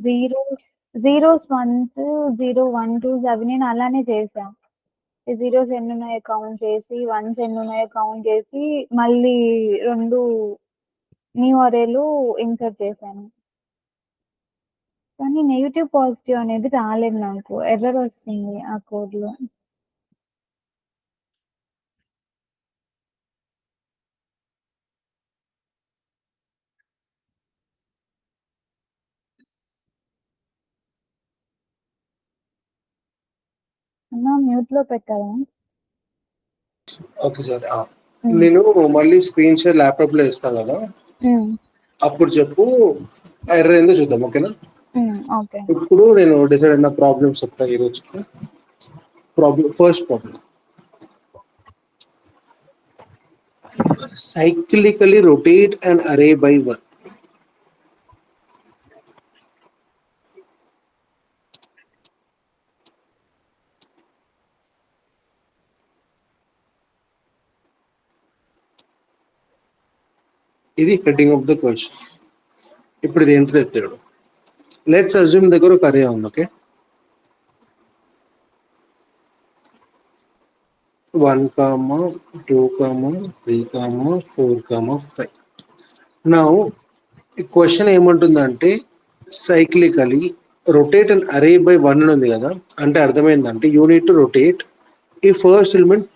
Zeros, zeros, once, 0, 1, 2 అవి నేను అలానే చేశా. ఈ జీరోస్ ఎన్నున్నాయో కౌంట్ చేసి, వన్స్ ఎన్నున్నాయో కౌంట్ చేసి, మళ్ళీ 2 న్యూ అరేలు ఇన్సర్ట్ చేశాను. కానీ నెగెటివ్, పాజిటివ్ అనేది రాలేదు నాకు. ఎర్రర్ వస్తుంది ఆ కోడ్‌లో. అన్నా మ్యూట్‌లో పెట్టావా? Okay sir. నేను మళ్ళీ స్క్రీన్ షేర్ ల్యాప్టాప్లో ఇస్తా కదా, అప్పుడు చెప్పు ఎర్రర్ ఏందో చూద్దాం. ఓకేనా? ఓకే. ఇప్పుడు నేను డిసైడ్ అయిన ప్రాబ్లమ్స్ చెప్తా ఈ రోజుకి. First problem, cyclically rotate an array by 1. ఇది హెడ్డింగ్ ఆఫ్ ద క్వశ్చన్. ఇప్పుడు ఇది ఏంటిదో ఎత్తాడు. లెట్స్ అజ్యూమ్ దగ్గర ఒక అరే ఉంది. ఓకే, 1, 2, 3, 4, 5. నా ఈ క్వశ్చన్ ఏమంటుందంటే సైక్లికలీ రొటేట్ అండ్ అరే బై 1 ఉంది కదా, అంటే అర్థమైందంటే యూనిట్ టు రొటేట్ ఈ ఫస్ట్ ఎలిమెంట్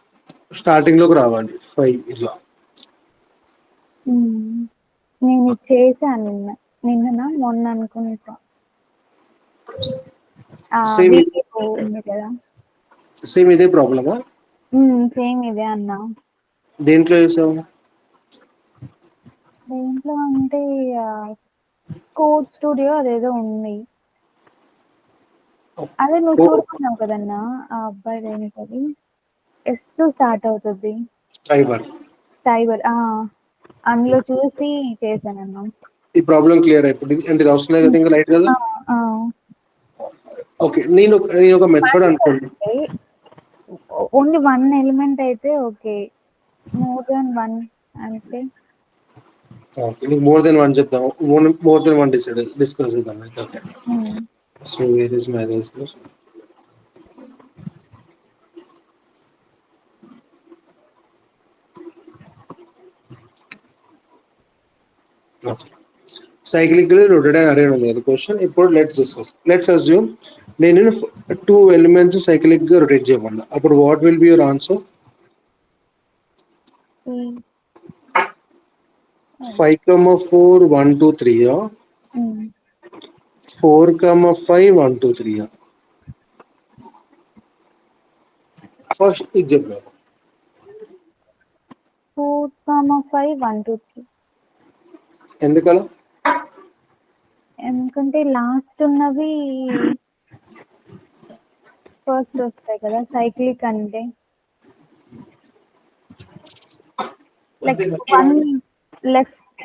స్టార్టింగ్ లోకి రావాలి 5 ఇట్లా. నేను ఇది చేశాను నిన్ననా మొన్న అనుకుంటా. సేమ్ ఉంది కదా, సేమ్ ఇదే ప్రాబ్లమా? సేమ్ ఇదే అన్నా. దేంట్లో వేసావు? దేంట్లో అంటే కోడ్ స్టూడియో అదేదో ఉంది. అదే నువ్వు చూడుకున్నావు కదన్నా, ఆ అబ్బాయి ఏంటది, ఎస్ తో స్టార్ట్ అవుతుంది, టైబర్. అందులో చూసి చేశానన్నా. ఈ ప్రాబ్లం క్లియర్ అయిపోయింది అంటే అవసరం లేదు కదా, ఇంకా లైట్ కదా. ఓకే, నేను ఒక మెథడ్ అనుకోండి. ఓన్లీ 1 ఎలిమెంట్ అయితే ఓకే, మోర్ దెన్ 1 అంటే మోర్ దెన్ 1 చెప్తాము. మోర్ దెన్ 1 డిస్కస్ చేద్దాం అయితే. Okay, so where is my answer? Cyclically rotate and అరే ఉంది కదా క్వశ్చన్. ఇప్పుడు లెట్స్ డిస్కస్. లెట్స్ అజ్యూమ్ నేను 2 ఎలిమెంట్స్ సైక్లిక్ గా రొటేట్ చేయమన్నా. అప్పుడు what will be your answer? 5, 4, 1, 2, 3. 4, 5, 1, 2, 3. First ఇది చెప్పారు. 4, 5, 1, 2, 3. ఎందుకలా? ఎందుకంటే లాస్ట్ ఉన్నవి ఫస్ట్ వస్తాయి కదా సైక్లిక్ అంటే. లైక్ 1 లెఫ్ట్,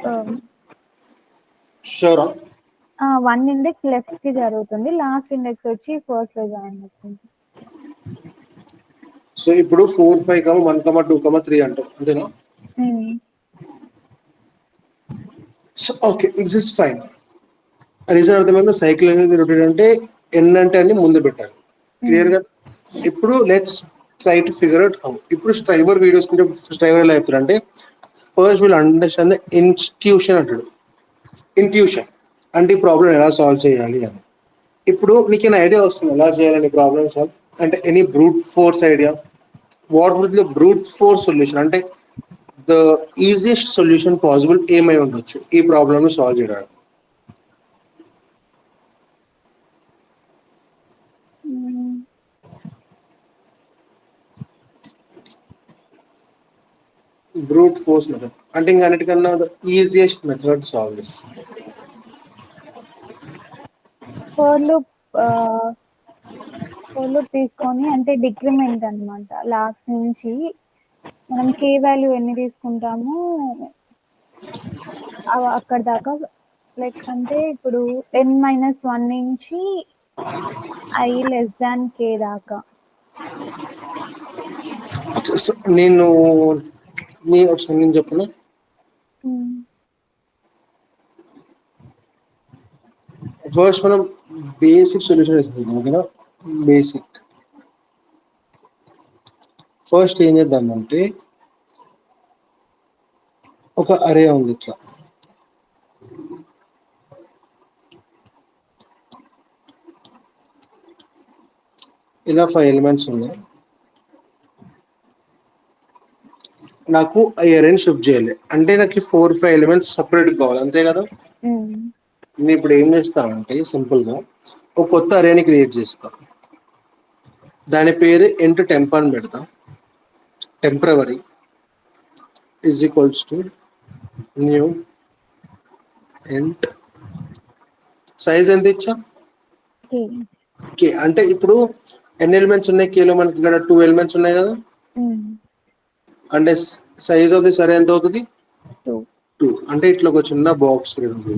షూరా? 1 ఇండెక్స్ లెఫ్ట్ కి జరుగుతుంది, లాస్ట్ ఇండెక్స్ వచ్చి ఫస్ట్ లో జాయిన్ అవుతుంది. సో ఇప్పుడు 4, 5, 1, 2, 3 అంటాం, అంతేనా? So okay, this is fine. Reason అర్థమైందా? సైకిల్ రొటేట్ అంటే ఎన్ అంటే అన్ని ముందు పెట్టాలి. క్లియర్ గా? ఇప్పుడు let's try to figure out how. ఇప్పుడు స్ట్రైవర్ వీడియోస్ కుంటే స్ట్రైవర్ ఎలా చెప్తారు అంటే first will understand the institution అంటాడు. ఇంట్యూషన్ అంటే ఈ ప్రాబ్లం ఎలా సాల్వ్ చేయాలి అని. ఇప్పుడు నీకు ఐడియా వస్తుంది ఎలా చేయాలని ప్రాబ్లమ్ సాల్వ్ అంటే any brute force idea? What will the brute force solution అంటే ద ఈజియెస్ట్ సొల్యూషన్ పాసిబుల్ ఏమై ఉండొచ్చు ఈ ప్రాబ్లమ్ సాల్వ్ చేయడానికి? బ్రూట్ ఫోర్స్ మెథడ్ అంటే ఇంకా అన్నిటికన్నా the easiest method solve this. For loop తీసుకొని అంటే డిక్రిమెంట్ అన్నమాట. లాస్ట్ నుంచి మనం కే వాల్యూ ఎన్ని తీసుకుంటామో అక్కడ దాకా, లైక్ అంటే ఇప్పుడు n-1 నుంచి i less than k దాకా. నేను ఒకసారి నేను చెప్పను. ఫస్ట్ మనం బేసిక్ సొల్యూషన్ వేసుకుందాం, ఓకేనా? బేసిక్ ఫస్ట్ ఏం చేద్దామంటే ఒక అరే ఉంది ఇట్లా, ఇలా 5 ఎలిమెంట్స్ ఉన్నాయి. నాకు ఈ అరేని షిఫ్ట్ చేయాలి అంటే నాకు 4-5 ఎలిమెంట్స్ సపరేట్ కావాలి, అంతే కదా? నేను ఇప్పుడు ఏం చేస్తానంటే సింపుల్గా ఒక కొత్త అరేని క్రియేట్ చేస్తాను. దాని పేరు ఇంటూ టెంప్ అని పెడతాం. Temporary is equals to new ఇంట్ సైజ్ ఎంత ఇచ్చా? కే. అంటే ఇప్పుడు ఎన్ని ఎలిమెంట్స్ ఉన్నాయి కేలో? మనకి ఇక్కడ 2 ఎలిమెంట్స్ ఉన్నాయి కదా, అంటే సైజ్ ఆఫ్ దిస్ అరే ఎంత అవుతుంది? 2. అంటే ఇట్లా ఒక చిన్న బాక్స్ ఉంటుంది,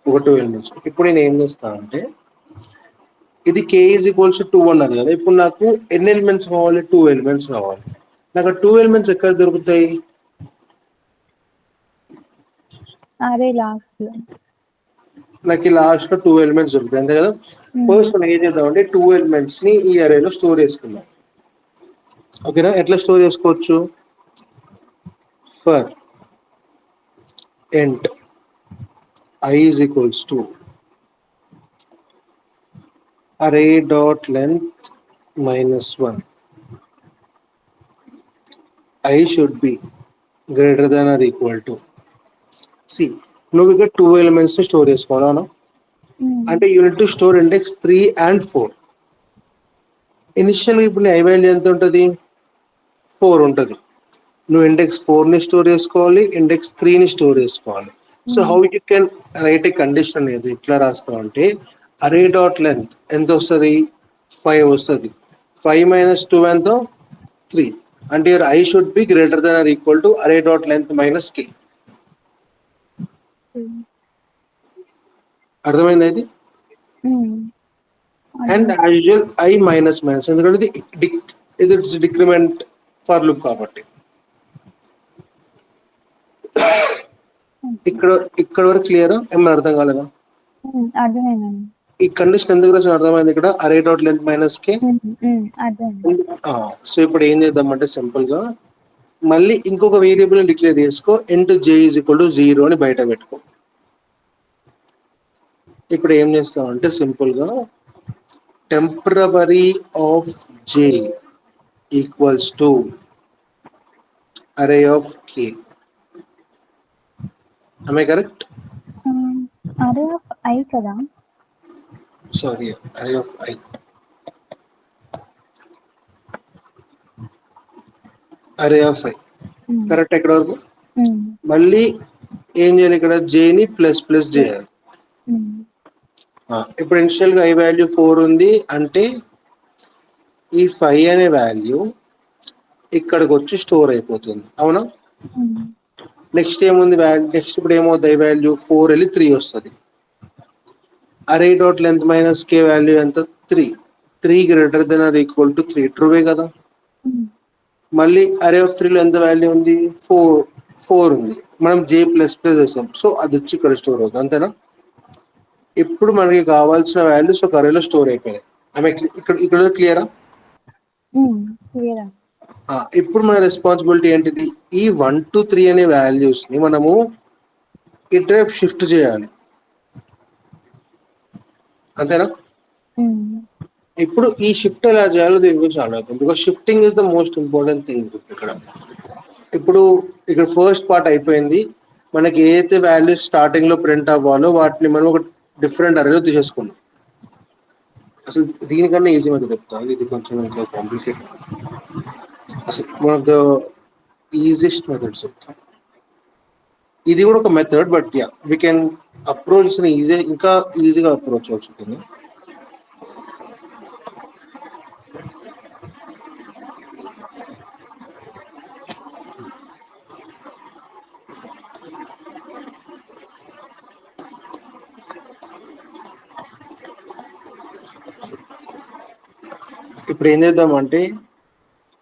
ఒక 2 ఎలిమెంట్స్. ఇప్పుడు నేను ఏం చేస్తానంటే ఇది k ఈజ్ ఈక్వల్స్ 2 అన్నది కదా, ఇప్పుడు నాకు ఎన్ని ఎలిమెంట్స్ కావాలి? 2 ఎలిమెంట్స్ కావాలి. నాకు 2 ఎలిమెంట్స్ ఎక్కడ దొరుకుతాయి? అరే లాస్ట్ నాకు లాస్ట్ లో 2 ఎలిమెంట్స్ దొరుకుతాయి, అంతే కదా? ఫస్ట్ మనం ఏం చేద్దామంటే 2 ఎలిమెంట్స్ ని ఈ అరేలో స్టోర్ చేసుకుందాం, ఓకేనా? ఎట్లా స్టోర్ చేసుకోవచ్చు? For int I is equals to array dot length -1. I should be greater than or equal to. See, నువ్వు ఇక్కడ 2 ఎలిమెంట్స్ ని స్టోర్ చేసుకోవాలా? అంటే unit to store index 3 and 4. Initial ఇప్పుడు నీ ఐ వాల్యూ ఎంత ఉంటుంది? 4 ఉంటుంది. నువ్వు ఇండెక్స్ 4 ని స్టోర్ చేసుకోవాలి, ఇండెక్స్ 3 ని స్టోర్ చేసుకోవాలి. So how you can write A condition అనేది ఇట్లా రాస్తావు అంటే అరే డాట్ లెంత్ ఎంత వస్తుంది? 5 వస్తుంది. 5 - 2 ఎంతో? 3. అంటే your i should be greater than or equal to array dot length -k. అర్థమైంది ఇది? And as usual i minus ఎందుకంటే ఇది డిక్రిమెంట్ ఫర్ లూప్ కాబట్టి. ఇక్కడ వరకు క్లియర్? ఏమైనా అర్థం కాలేదా? అర్థమైందండి. ఈ కండిషన్ ఎందుకు రాసిన అర్థమైంది ఇక్కడ అరే డాట్ లెంత్ -k. సో ఇప్పుడు ఏం చేద్దామంటే సింపుల్ గా మళ్ళీ ఇంకొక వేరియబుల్ ని డిక్లేర్ చేసుకో, into j is equal to 0 అని బయట పెట్టుకో. ఇప్పుడు ఏం చేస్తామంటే సింపుల్ గా temporary of j equals to array of k. Am I correct? అరే ఆఫ్ ఐ కదా? Sorry, array of I. array of I. Correct ఎక్కడ వరకు? మళ్ళీ ఏం చేయాలి? ఇక్కడ j ని ప్లస్ ప్లస్ చేయాలి. ఇప్పుడు ఇనిషియల్ గా ఐ వాల్యూ 4 ఉంది అంటే ఈ 5 అనే వాల్యూ ఇక్కడికి వచ్చి స్టోర్ అయిపోతుంది, అవునా? నెక్స్ట్ ఏముంది వాల్యూ? నెక్స్ట్ ఇప్పుడు ఏమవుతుంది? ఐ వాల్యూ 4 వెళ్ళి 3 వస్తుంది. అరే డాట్ లెంత్ -k వాల్యూ ఎంత? 3. 3 greater than or equal to 3. ట్రూవే కదా? మళ్ళీ అరే ఆఫ్ 3 లో ఎంత వాల్యూ ఉంది? 4 ఉంది. మనం j ప్లస్ ప్లస్ వేసాం, సో అది వచ్చి ఇక్కడ స్టోర్ అవుతుంది, అంతేనా? ఇప్పుడు మనకి కావాల్సిన వాల్యూస్ ఒక అరేలో స్టోర్ అయిపోయినాయి. ఆమె ఇక్కడ క్లియరా? ఇప్పుడు మన రెస్పాన్సిబిలిటీ ఏంటిది? ఈ 1 to 3 అనే వాల్యూస్ ని మనము ఇటువైపు షిఫ్ట్ చేయాలి, అంతేనా? ఇప్పుడు ఈ షిఫ్ట్ ఎలా చేయాలో దీని గురించి ఆలోచిద్దాం. Because shifting is the most important thing ఇక్కడ. ఇప్పుడు ఇక్కడ ఫస్ట్ పార్ట్ అయిపోయింది. మనకి ఏదైతే వాల్యూస్ స్టార్టింగ్ లో ప్రింట్ అవ్వాలో వాటిని మనం ఒక డిఫరెంట్ అరేలో తీసేసుకున్నాం. అసలు దీనికన్నా ఈజీ మెథడ్ చెప్తాను, ఇది కొంచెం ఇంకా కాంప్లికేటెడ్. అసలు one of the easiest methods చెప్తాను. ఇది కూడా ఒక method, but yeah we can approach ఇంకా ఈజీగా అప్రోచ్ అవుతుంది. ఇప్పుడు ఏం చేద్దామంటే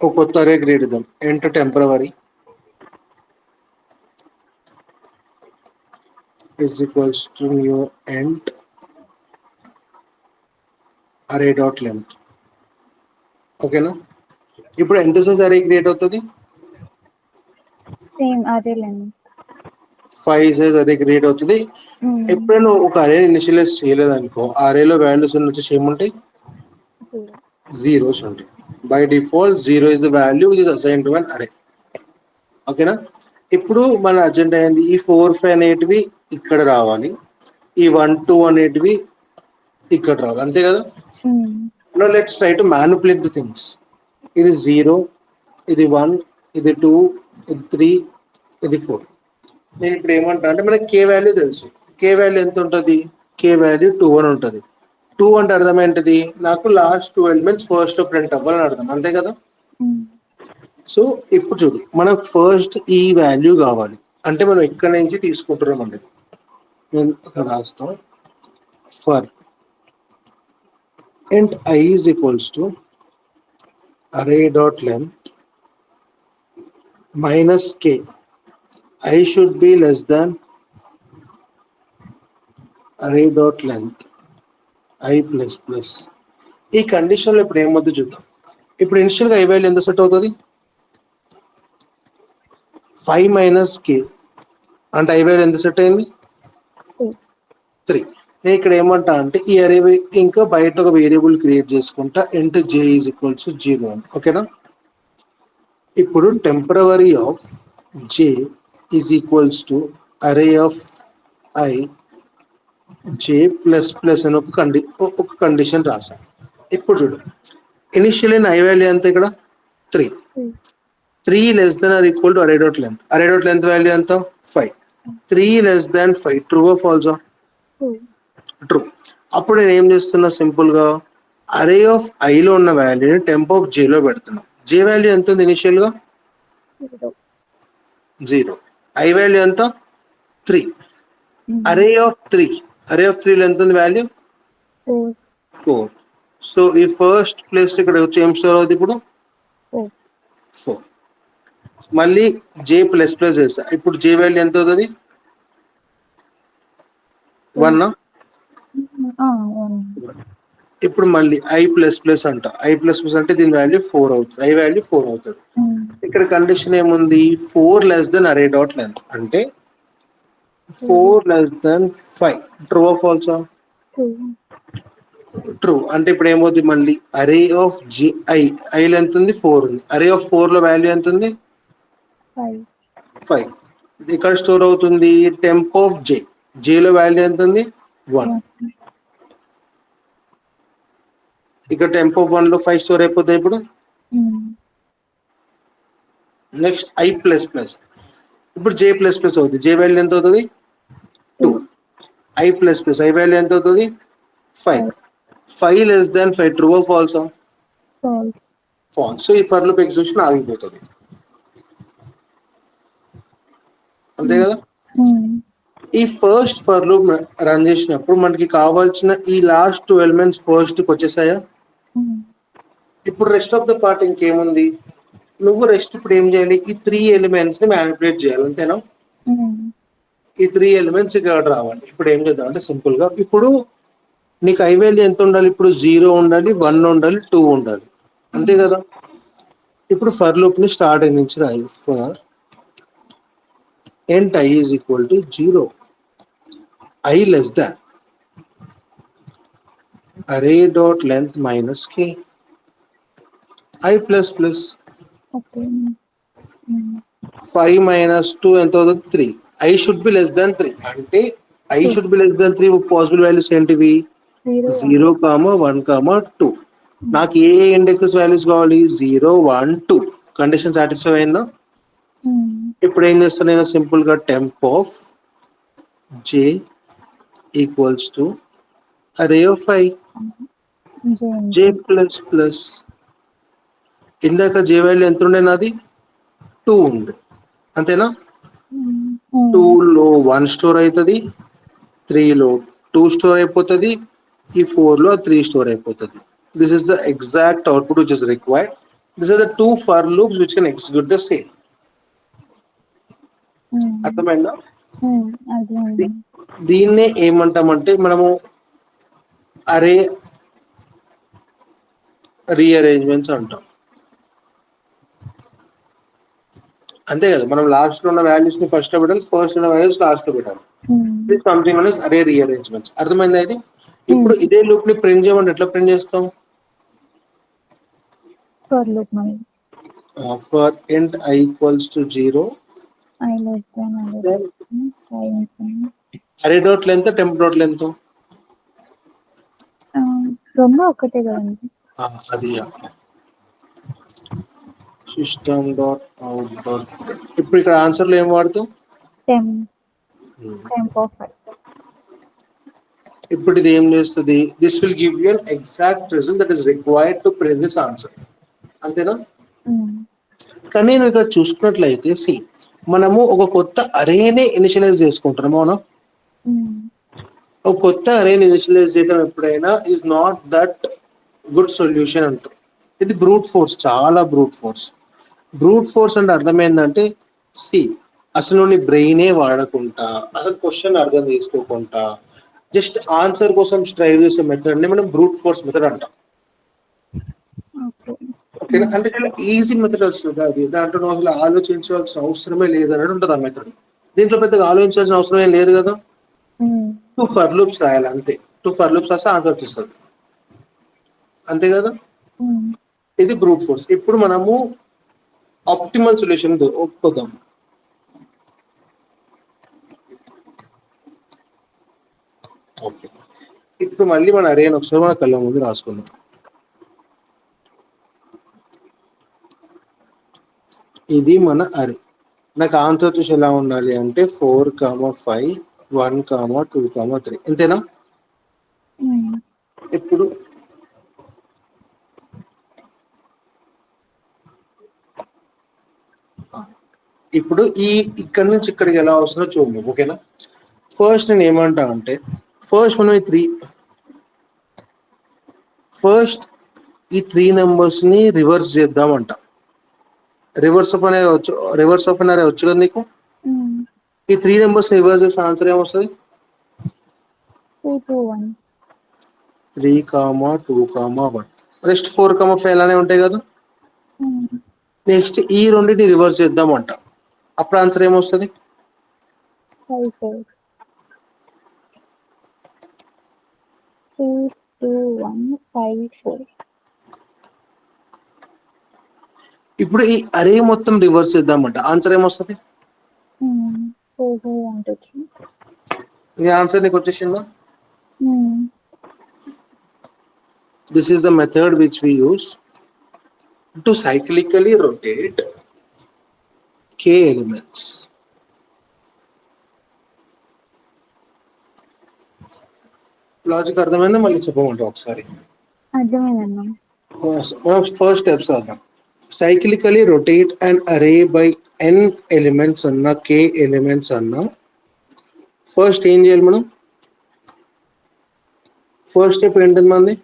ఒక కొత్త అరే క్రియేట్ చేద్దాం. Enter temporary is equals to new int అరే డాట్ లెంత్. ఓకేనా? ఇప్పుడు ఎంత సైజ్ అరే క్రియేట్ అవుతుంది? సేమ్ అరే లెంత్. 5 సైజ్ అరే క్రియేట్ అవుతుంది. ఎప్పుడైనా ఒక అరే ఇనిషియలైజ్ చేయలేదనుకో, అరేలో వాల్యూస్ వచ్చేసి ఏముంటాయి? జీరోస్ ఉంటాయి. By default 0 is the value which is assigned to an array. ఓకేనా? ఇప్పుడు మన అజెండా ఏంది? ఈ 4, 5 అనేటివి ఇక్కడ రావాలి, ఈ 1, 2 అనేటివి ఇక్కడ రావాలి, అంతే కదా? Now let's try to manipulate the things. ఇది 0, ఇది 1, ఇది 2, ఇది 3, ఇది 4. నేను ఇప్పుడు ఏమంటా అంటే మనకి కే వాల్యూ తెలుసు. కే వాల్యూ ఎంత ఉంటుంది? కే వాల్యూ 2 అని ఉంటుంది. 2 అంటే అర్థం ఏంటిది? నాకు లాస్ట్ 2 ఎలిమెంట్స్ ఫస్ట్ ప్రింట్ అవ్వాలని అర్థం, అంతే కదా? సో ఇప్పుడు చూడు, మనకు ఫస్ట్ ఈ వాల్యూ కావాలి అంటే మనం ఇక్కడ నుంచి తీసుకుంటున్నాం అండి. నేను ఇక్కడ రాస్తాం, for int I is equals to array dot length minus k. I should be less than array dot length I plus plus. ఈ కండిషన్లో ఇప్పుడు ఏమవుతుందో చూద్దాం. ఇప్పుడు ఇనిషియల్గా ఐ వాల్యూ ఎంత సెట్ అవుతుంది? 5 minus k అంటే ఐ వాల్యూ ఎంత సెట్ అయింది? 3. నేను ఇక్కడ ఏమంటా అంటే ఈ అరే ఇంకా బయట ఒక వేరియబుల్ క్రియేట్ చేసుకుంటా, int j is equals to 0 అని. ఓకేనా? ఇప్పుడు temporary of j is equals to array of I j plus plus అని ఒక కండిషన్ రాసాం. ఇప్పుడు చూడు, ఇనిషియల్ ఐ వాల్యూ ఎంత ఇక్కడ? 3. 3 less than or equal to array dot length. Array dot length value ఎంత? 5. 3 లెస్ దాన్ 5 ట్రూ ఆర్ ఫాల్సా? True. అప్పుడు నేను ఏం చేస్తున్నా, సింపుల్ గా అరే ఆఫ్ ఐలో ఉన్న వాల్యూని టెంప్ ఆఫ్ జేలో పెడుతున్నా. జే వాల్యూ ఎంత ఉంది ఇనిషియల్ గా? 0. ఐ వాల్యూ ఎంత? 3. అరే ఆఫ్ 3, అరే ఆఫ్ 3 లో ఎంత ఉంది వాల్యూ? 4. సో ఈ ఫస్ట్ ప్లేస్ ఇక్కడ వచ్చి ఏం స్టోర్ అవుతుంది ఇప్పుడు? 4. మళ్ళీ జే ప్లస్ ప్లస్ చేస్తా. ఇప్పుడు జే వాల్యూ ఎంత అవుతుంది? 1. ఇప్పుడు మళ్ళీ ఐ ప్లస్ ప్లస్ అంట. ఐ ప్లస్ ప్లస్ అంటే దీని వాల్యూ 4 అవుతుంది. ఐ వాల్యూ 4 అవుతుంది. ఇక్కడ కండిషన్ ఏముంది? 4 less than array dot length అంటే 4 లెస్ దెన్ 5. ట్రూ ఆర్ ఫాల్సా? ట్రూ. అంటే ఇప్పుడు ఏమవుతుంది? మళ్ళీ అరే ఆఫ్ జి ఐ లెంత్ ఉంది, 4 ఉంది. అరే ఆఫ్ 4 లో వాల్యూ ఎంత ఉంది? 5. ఇక్కడ స్టోర్ అవుతుంది టెంప్ ఆఫ్ జే. జేలో వాల్యూ ఎంత ఉంది? 1. ఇక్కడ టెంప్ ఆఫ్ 1 లో 5 స్టోర్ అయిపోతాయి. ఇప్పుడు నెక్స్ట్ ఐ ప్లస్ ప్లస్. ఇప్పుడు జే ప్లస్ ప్లస్ అవుతుంది. జే వాల్యూ ఎంత అవుతుంది? 2. I plus plus, I value ఎంత అవుతుంది? 5. 5 లెస్ దాన్ 5 ట్రూ ఆర్ ఫాల్సా? ఫాల్స్. సో ఈ ఫర్ లూప్ ఎగ్జిక్యూషన్ ఆగిపోతుంది, అంతే కదా? ఈ ఫస్ట్ ఫర్ లూప్ రన్ చేసినప్పుడు మనకి కావాల్సిన ఈ లాస్ట్ 2 ఎలిమెంట్స్ ఫస్ట్ వచ్చేసాయా? ఇప్పుడు రెస్ట్ ఆఫ్ ద పార్ట్ ఇంకేముంది? నువ్వు రెస్ట్ ఇప్పుడు ఏం చేయాలి? ఈ 3 ఎలిమెంట్స్ ని మ్యానిపులేట్ చేయాలి, అంతేనా? ఈ 3 ఎలిమెంట్స్ ఇక్కడ రావాలి. ఇప్పుడు ఏం చేద్దాం అంటే సింపుల్ గా, ఇప్పుడు నీకు ఐ వాల్యూ ఎంత ఉండాలి? ఇప్పుడు 0 ఉండాలి, 1 ఉండాలి, 2 ఉండాలి, అంతే కదా? ఇప్పుడు ఫర్ లూప్ ని స్టార్ట్ నుంచి రాయి. For int I is equal to 0, I less than array dot length minus k, I plus plus. 5 minus 2 ఎంత అవుతుంది? 3. I should be less than 3 అంటే I should be less than 3 possible values ఏంటివి? 0, 1, 2. నాకు ఏ indexes values కావాలి? 0, 1, 2. Condition satisfy అయిందా? ఇప్పుడు ఏం చేస్తాను నేను? సింపుల్ గా temp of J equals to array of I J plus plus. ఇందాక జే వాల్యూ ఎంత ఉండే? నాది 2 ఉండే, అంతేనా? 2 లో 1 స్టోర్ అవుతుంది, 3 లో 2 స్టోర్ అయిపోతుంది, ఈ 4 లో 3 స్టోర్ అయిపోతుంది. This is the exact output which is required. This are the 2 for loops which can execute the same. అర్థమైందా? దీన్నే ఏమంటామంటే మనము అరే రీఅరేంజ్మెంట్స్ అంటాం. అంతే కదా, మనం లాస్ట్ లో ఉన్న వాల్యూస్ ని ఫస్ట్ లో పెట్టాలి, ఫస్ట్ ఉన్న వాల్యూస్ లాస్ట్ లో పెట్టాలి. సంథింగ్ అనేది అరే రీఅరేంజ్మెంట్స్. అర్థమైంది ఇది. ఇప్పుడు ఇదే లూప్ ని ప్రింట్ చేయమంటే ఎట్లా ప్రింట్ చేస్తాం? ఫర్ లూప్ మళ్ళీ for int I equals to 0, I less than అరే dot length temp dot length రెండు ఒకటే కదండి. అది సిస్టమ్ డాట్ అవుట్ డాట్. ఇప్పుడు ఇక్కడ ఆన్సర్ లో ఏం వాడుతాం? Temp of I. ఇప్పుడు ఇది ఏం చేస్తుంది? This will give you an exact result that is required to print this answer. అంతేనా? కానీ నేను ఇక్కడ చూసుకున్నట్లయితే మనము ఒక కొత్త అరేనే ఇనిషియలైజ్ చేసుకుంటున్నాం. అవునా? ఒక కొత్త అరేని ఇనిషియలైజ్ చేయడం ఎప్పుడైనా is not that good solution అంటారు. ఇది బ్రూట్ ఫోర్స్, చాలా బ్రూట్ ఫోర్స్. బ్రూట్ ఫోర్స్ అంటే అర్థమైందంటే అసలు నీ బ్రెయినే వాడకుండా, అసలు క్వశ్చన్ అర్థం చేసుకోకుండా జస్ట్ ఆన్సర్ కోసం స్ట్రైవ్ చేసే మెథడ్ ని మనం బ్రూట్ ఫోర్స్ మెథడ్ అంటాం. ఓకేనా? అంటే ఈజీ మెథడ్ వస్తుంది అది. దాంట్లో అసలు ఆలోచించాల్సిన అవసరమే లేదని ఉంటుంది ఆ మెథడ్. దీంట్లో పెద్దగా ఆలోచించాల్సిన అవసరం ఏం లేదు కదా. 2 ఫర్ లూప్స్ రాయాలి అంతే. 2 ఫర్ లూప్స్ రాస్తే ఆన్సర్ వస్తుంది, అంతే కదా. ఇది బ్రూట్ ఫోర్స్. ఇప్పుడు మనము ఆప్టిమల్ సొల్యూషన్ ఒప్పుకోదాం. ఓకే, ఇప్పుడు మళ్ళీ మన అరే ఒకసారి మన కళ్ళ ముందు రాసుకుందాం. ఇది మన అరే. నాకు ఆన్సర్ చూసి ఎలా ఉండాలి అంటే 4, 5, 1, 2, 3. అంతేనా? ఇప్పుడు ఈ ఇక్కడ నుంచి ఇక్కడికి ఎలా వస్తుందో చూడండి. ఓకేనా? ఫస్ట్ నేను ఏమంటా అంటే ఫస్ట్ మనం ఈ 3 నెంబర్స్ ని రివర్స్ చేద్దామంట. రివర్స్ ఆఫ్ అన్ అరే వచ్చు కదా నీకు. ఈ 3 నెంబర్స్ రివర్స్ చేస్తే ఆన్సర్ ఏమొస్తుంది? 3, 2, 1. నెక్స్ట్ 4, 5 అలానే ఉంటాయి కదా. నెక్స్ట్ ఈ రెండింటిని రివర్స్ చేద్దామంట. అప్పుడు ఆన్సర్ ఏమొస్తుంది? 5, 4. 3, 2, 1, 5, 4. ఇప్పుడు ఈ అరే మొత్తం రివర్స్ చేద్దామంట. ఆన్సర్ ఏమొస్తుంది? 4, 4, 1, 2, 3. ఈ ఆన్సర్ నీకు వచ్చేసిందా? This is the method which we use to cyclically rotate k elements. Logic అర్థమైందా? మళ్ళీ చెప్పమంటా ఒకసారి. అర్థమైందన్నా. ఫస్ట్ స్టెప్స్ రాద్దాం. సైక్లికలీ రొటేట్ అండ్ అరే బై n ఎలిమెంట్స్ అన్న k ఎలిమెంట్స్ అన్న ఫస్ట్ ఏం చేయాలి మనం? ఫస్ట్ స్టెప్ ఏంటది మంది?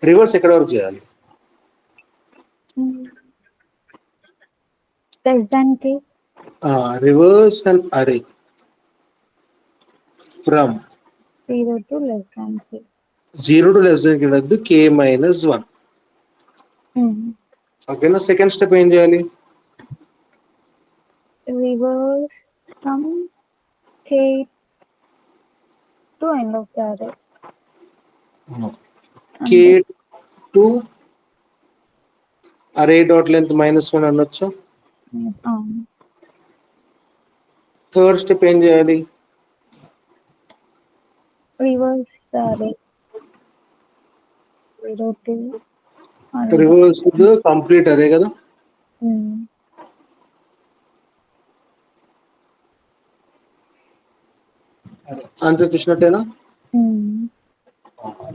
రివర్స్ ఎక్కడ వరకు చేయాలి? రివర్స్ అండ్ అరే from 0 to less than k. 0 to less than k minus 1. ఓకేనా? సెకండ్ స్టెప్ ఏం చేయాలి? Reverse from k to end of the array. k to array dot length -1 అనొచ్చు. థర్డ్ స్టెప్ ఏం చేయాలి? Reverse the array 0 to reverse the complete array కదా. Answer చూసినట్టేనా?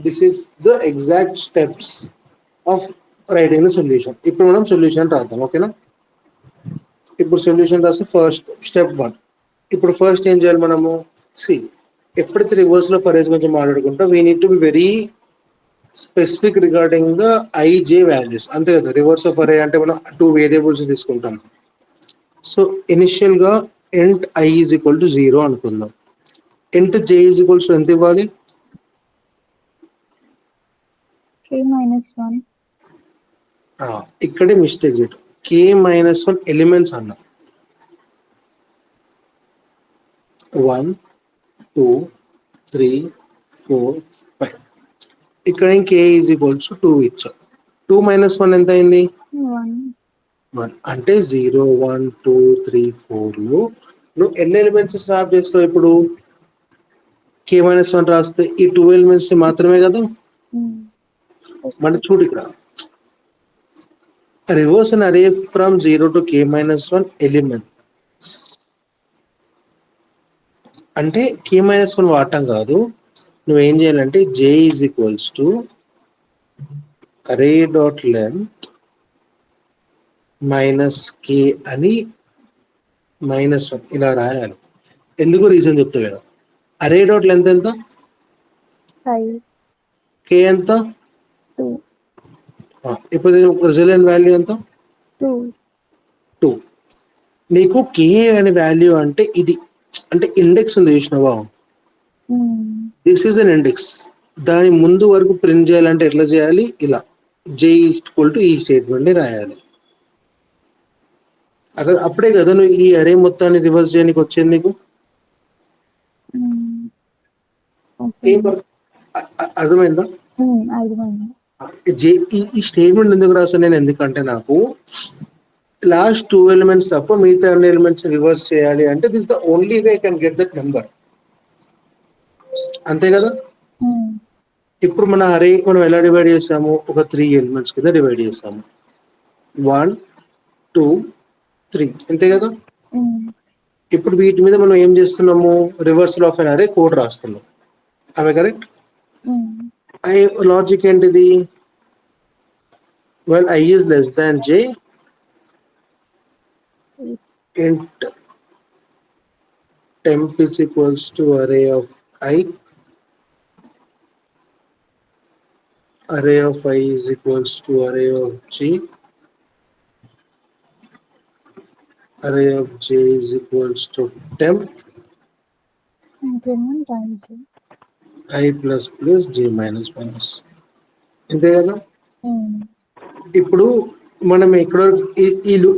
This is the exact steps of writing the solution. ఇప్పుడు మనం solution రాద్దాం. ఓకేనా? ఇప్పుడు సొల్యూషన్ రాస్తే ఫస్ట్ స్టెప్ 1. ఇప్పుడు ఫస్ట్ ఏం చేయాలి మనము? ఎప్పుడైతే రివర్స్ లో ఫర్ గురించి మాట్లాడుకుంటా we need to be very specific regarding the IJ values. అంతే కదా. రివర్స్ ఆఫ్ అరే అంటే మనం 2 వేరియబుల్స్ తీసుకుంటాం. సో ఇనిషియల్ గా int I is equal to 0 అనుకుందాం. int j is equals to ఎంత ఇవ్వాలి? 1. ఇక్కడే మిస్టేక్ చేయటం. k-1 ఎలిమెంట్స్ అన్నా 1 2 3 4 5. ఇక్కడ k ఈజ్ ఈక్వల్స్ 2 ఇచ్చా. 2 - 1 ఎంత అయింది? 1. 1. అంటే 0 1 2 3 4లో నువ్వు ఎన్ని ఎలిమెంట్స్ స్వాప్ చేస్తావు? ఇప్పుడు k-1 రాస్తే ఈ 2 ఎలిమెంట్స్ మాత్రమే కదా. మన చూడు ఇక్కడ reverse an array from 0 to k-1 element అంటే k-1 వాడటం కాదు. నువ్వేం చేయాలంటే j is equals to array dot length minus k అని -1 ఇలా రాయాలి. ఎందుకు రీజన్ చెప్తా కదా. array డాట్ లెంత్ ఎంత? 5. k ఎంత? 2. ఇప్పుడు రిజల్టెంట్ వాల్యూ ఎంత? 2. నీకు k అనే వాల్యూ అంటే ఇది, అంటే ఇండెక్స్ ఉంది చూసినావా? This is an index. దాని ముందు వరకు ప్రింట్ చేయాలంటే ఎట్లా చేయాలి? ఇలా j ఈక్వల్ టు ఈ స్టేట్మెంట్ ని రాయాలి. అప్పుడే కదా నువ్వు ఈ అరే మొత్తాన్ని రివర్స్ చేయడానికి వచ్చేది నీకు. అర్థమైందా? ఈ స్టేట్మెంట్ ఎందుకు రాసాను నేను? ఎందుకంటే నాకు లాస్ట్ 2 ఎలిమెంట్స్ తప్ప మిగతా అన్ని ఎలిమెంట్స్ రివర్స్ చేయాలి అంటే this the only way I can get that number. అంతే కదా. ఇప్పుడు మన అరే మనం ఎలా డివైడ్ చేసాము? ఒక 3 ఎలిమెంట్స్ కింద డివైడ్ చేసాము. 1 2 3 అంతే కదా. ఇప్పుడు వీటి మీద మనం ఏం చేస్తున్నాము? రివర్సల్ ఆఫ్ అన్ అరే కోడ్ రాస్తున్నాం. అవే కరెక్ట్. లాజిక్ ఏంటిది? Well I is less than j int temp is equals to array of I. Array of I is equals to array of j. Array of j is equals to temp I plus plus j minus minus. అంతే కదా. ఇప్పుడు మనం ఎక్కడ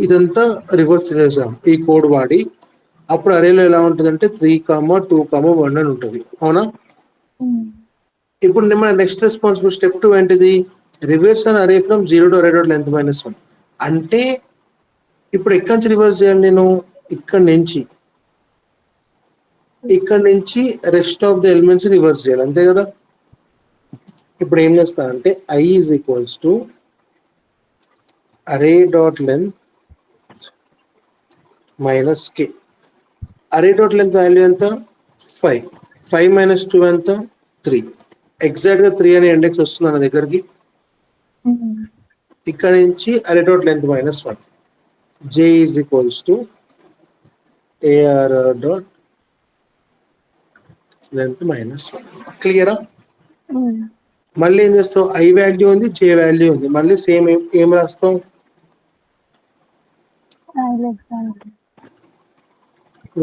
ఇదంతా reverse చేసాం ఈ code వాడి. అప్పుడు అరేలో ఎలా ఉంటుంది అంటే 3, 2, 1 అని ఉంటుంది. అవునా? ఇప్పుడు మన నెక్స్ట్ రెస్పాన్సిబుల్ స్టెప్ 2 ఏంటిది? రివర్స్ అన్ అరే from 0 to array dot length minus 1. అంటే ఇప్పుడు ఎక్కడి నుంచి రివర్స్ చేయాలి నేను? ఇక్కడ నుంచి rest of the elements reverse చేయాలి. అంతే కదా. ఇప్పుడు ఏం చేస్తా అంటే I is equals to array dot length minus k. array dot length value ఎంత? 5. 5 - 2 ఎంత? 3. ఎగ్జాక్ట్ గా 3 అనే ఇండెక్స్ వస్తుంది నా దగ్గరికి. ఇక్కడ నుంచి array dot length minus 1. j is equals to arr dot length minus 1. క్లియరా? మళ్ళీ ఏం చేస్తావు? I వాల్యూ ఉంది, j వాల్యూ ఉంది. మళ్ళీ సేమ్ ఏం రాస్తావు?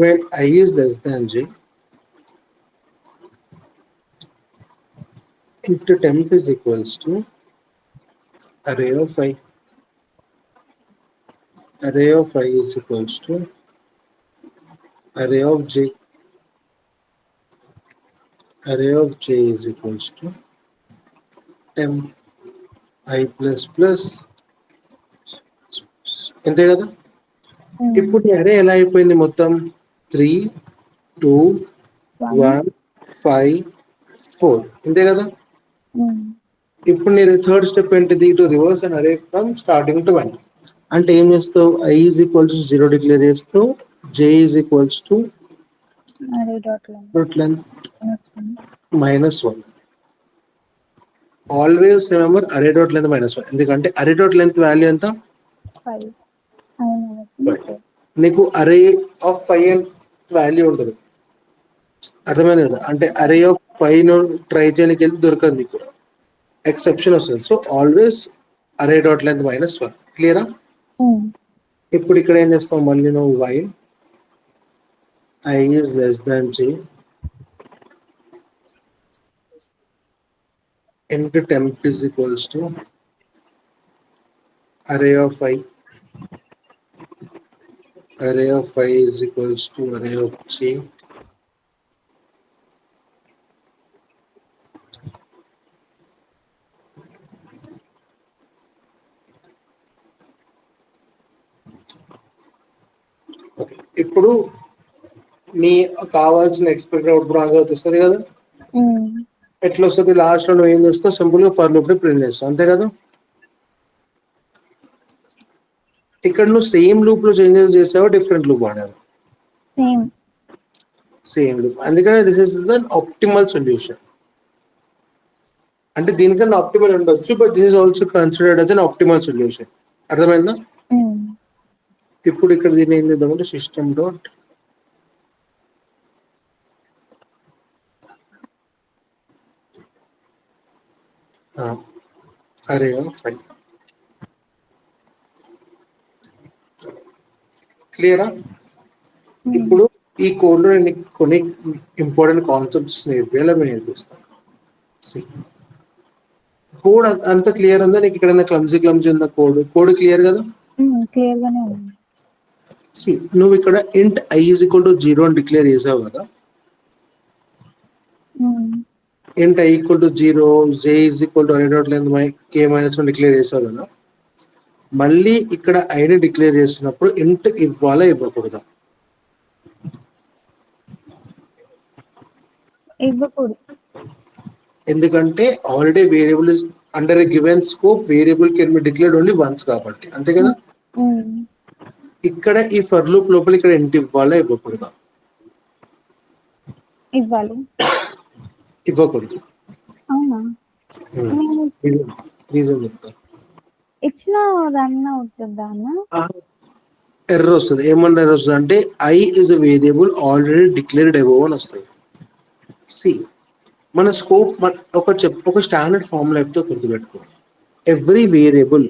when I is less than j into temp is equals to array of I. Array of I is equals to array of j. Array of j is equals to temp I plus plus. అంతే కదా. ఇప్పుడు అరే ఎలా అయిపోయింది? మొత్తం 3 2 1 5 4 అంతే కదా. ఇప్పుడు నేను థర్డ్ స్టెప్ ఏంటిది? టు రివర్స్ అన్ అరే ఫ్రమ్ స్టార్టింగ్ టు 1. అంటే ఏం చేస్తావు? I is equals to 0 declare చేస్తావు. j is equals to array dot length minus 1. Always remember array dot length minus 1. ఎందుకంటే array dot length వాల్యూ ఎంత? 5. నీకు అరే ఆఫ్ 5 వాల్యూ ఉంటుంది. అర్థమైంది కదా. అంటే అరే ఆఫ్ 5 ట్రై చేయడానికి వెళ్తే దొరకదు, నీకు ఎక్సెప్షన్ వస్తుంది. సో ఆల్వేస్ అరే డాట్ లెంత్ minus 1. క్లియరా? ఇప్పుడు ఇక్కడ ఏం చేస్తావు? మళ్ళీ నువ్వు while I is less than j int temp is equals to array of I. Array of I is equals to array of j. Okay, ఇప్పుడు నీ కావాల్సిన ఎక్స్పెక్టెడ్ అవుట్పుట్ ఆన్సర్ వస్తుంది కదా. ఎట్లా వస్తుంది? లాస్ట్ లో నువ్వు ఏం చేస్తావు? సింపుల్ గా ఫర్ లూప్ ని ప్రింట్ చేస్తావు, అంతే కదా. ఇక్కడ నువ్వు సేమ్ లూప్ లో చేంజెస్ చేసావా, డిఫరెంట్ లూప్ వాడావు? సేమ్. Same loop. అందుకనే this is the optimal solution. అంటే దీనికన్నా ఆప్టిమల్ ఉండొచ్చు, but this is also considered as an optimal solution. అర్థమైందా? ఇప్పుడు ఇక్కడ దీన్ని ఏం చేద్దామంటే system dot array of I. క్లియరా? ఇప్పుడు ఈ కోడ్ లో నేను కొన్ని ఇంపార్టెంట్ కాన్సెప్ట్స్ నేర్పిస్తాను. కోడ్ అంత క్లియర్ ఉందా నీకు? ఇక్కడ క్లమ్జీ ఉందా? కోడ్ క్లియర్ కదా? క్లియర్ గానే ఉంది. నువ్వు ఇక్కడ ఇంట్ I is equal to 0 అని డిక్లేర్ చేసావు కదా. ఇంట్ I equal to 0, j is equal to array dot length k minus 1 declare చేసావు కదా. మళ్ళీ ఇక్కడ ఐని డిక్లేర్ చేసినప్పుడు ఇంట్ ఇవ్వాలా ఇవ్వకూడదా? ఇవ్వకూడదు. ఎందుకంటే already variable is under a given scope, variable can be declared only once కాబట్టి, అంతే కదా. ఇక్కడ ఈ ఫర్ లూప్ లోపల ఇక్కడ ఇంట్ ఇవ్వాలా ఇవ్వకూడదా? ఇవ్వాలి. ఇవ్వకూడదు. అవునా? రీజన్ చెప్తా. ఇచ్చిన రన్ అవుతుందా? ఎర్రర్ వస్తుంది. ఏమన్నా ఎర్రర్ వస్తుంది అంటే I is a variable already declared above అని వస్తుంది. సి మన స్కోప్ ఒక స్టాండర్డ్ ఫార్ములా చెప్తే గుర్తుపెట్టుకో. Every variable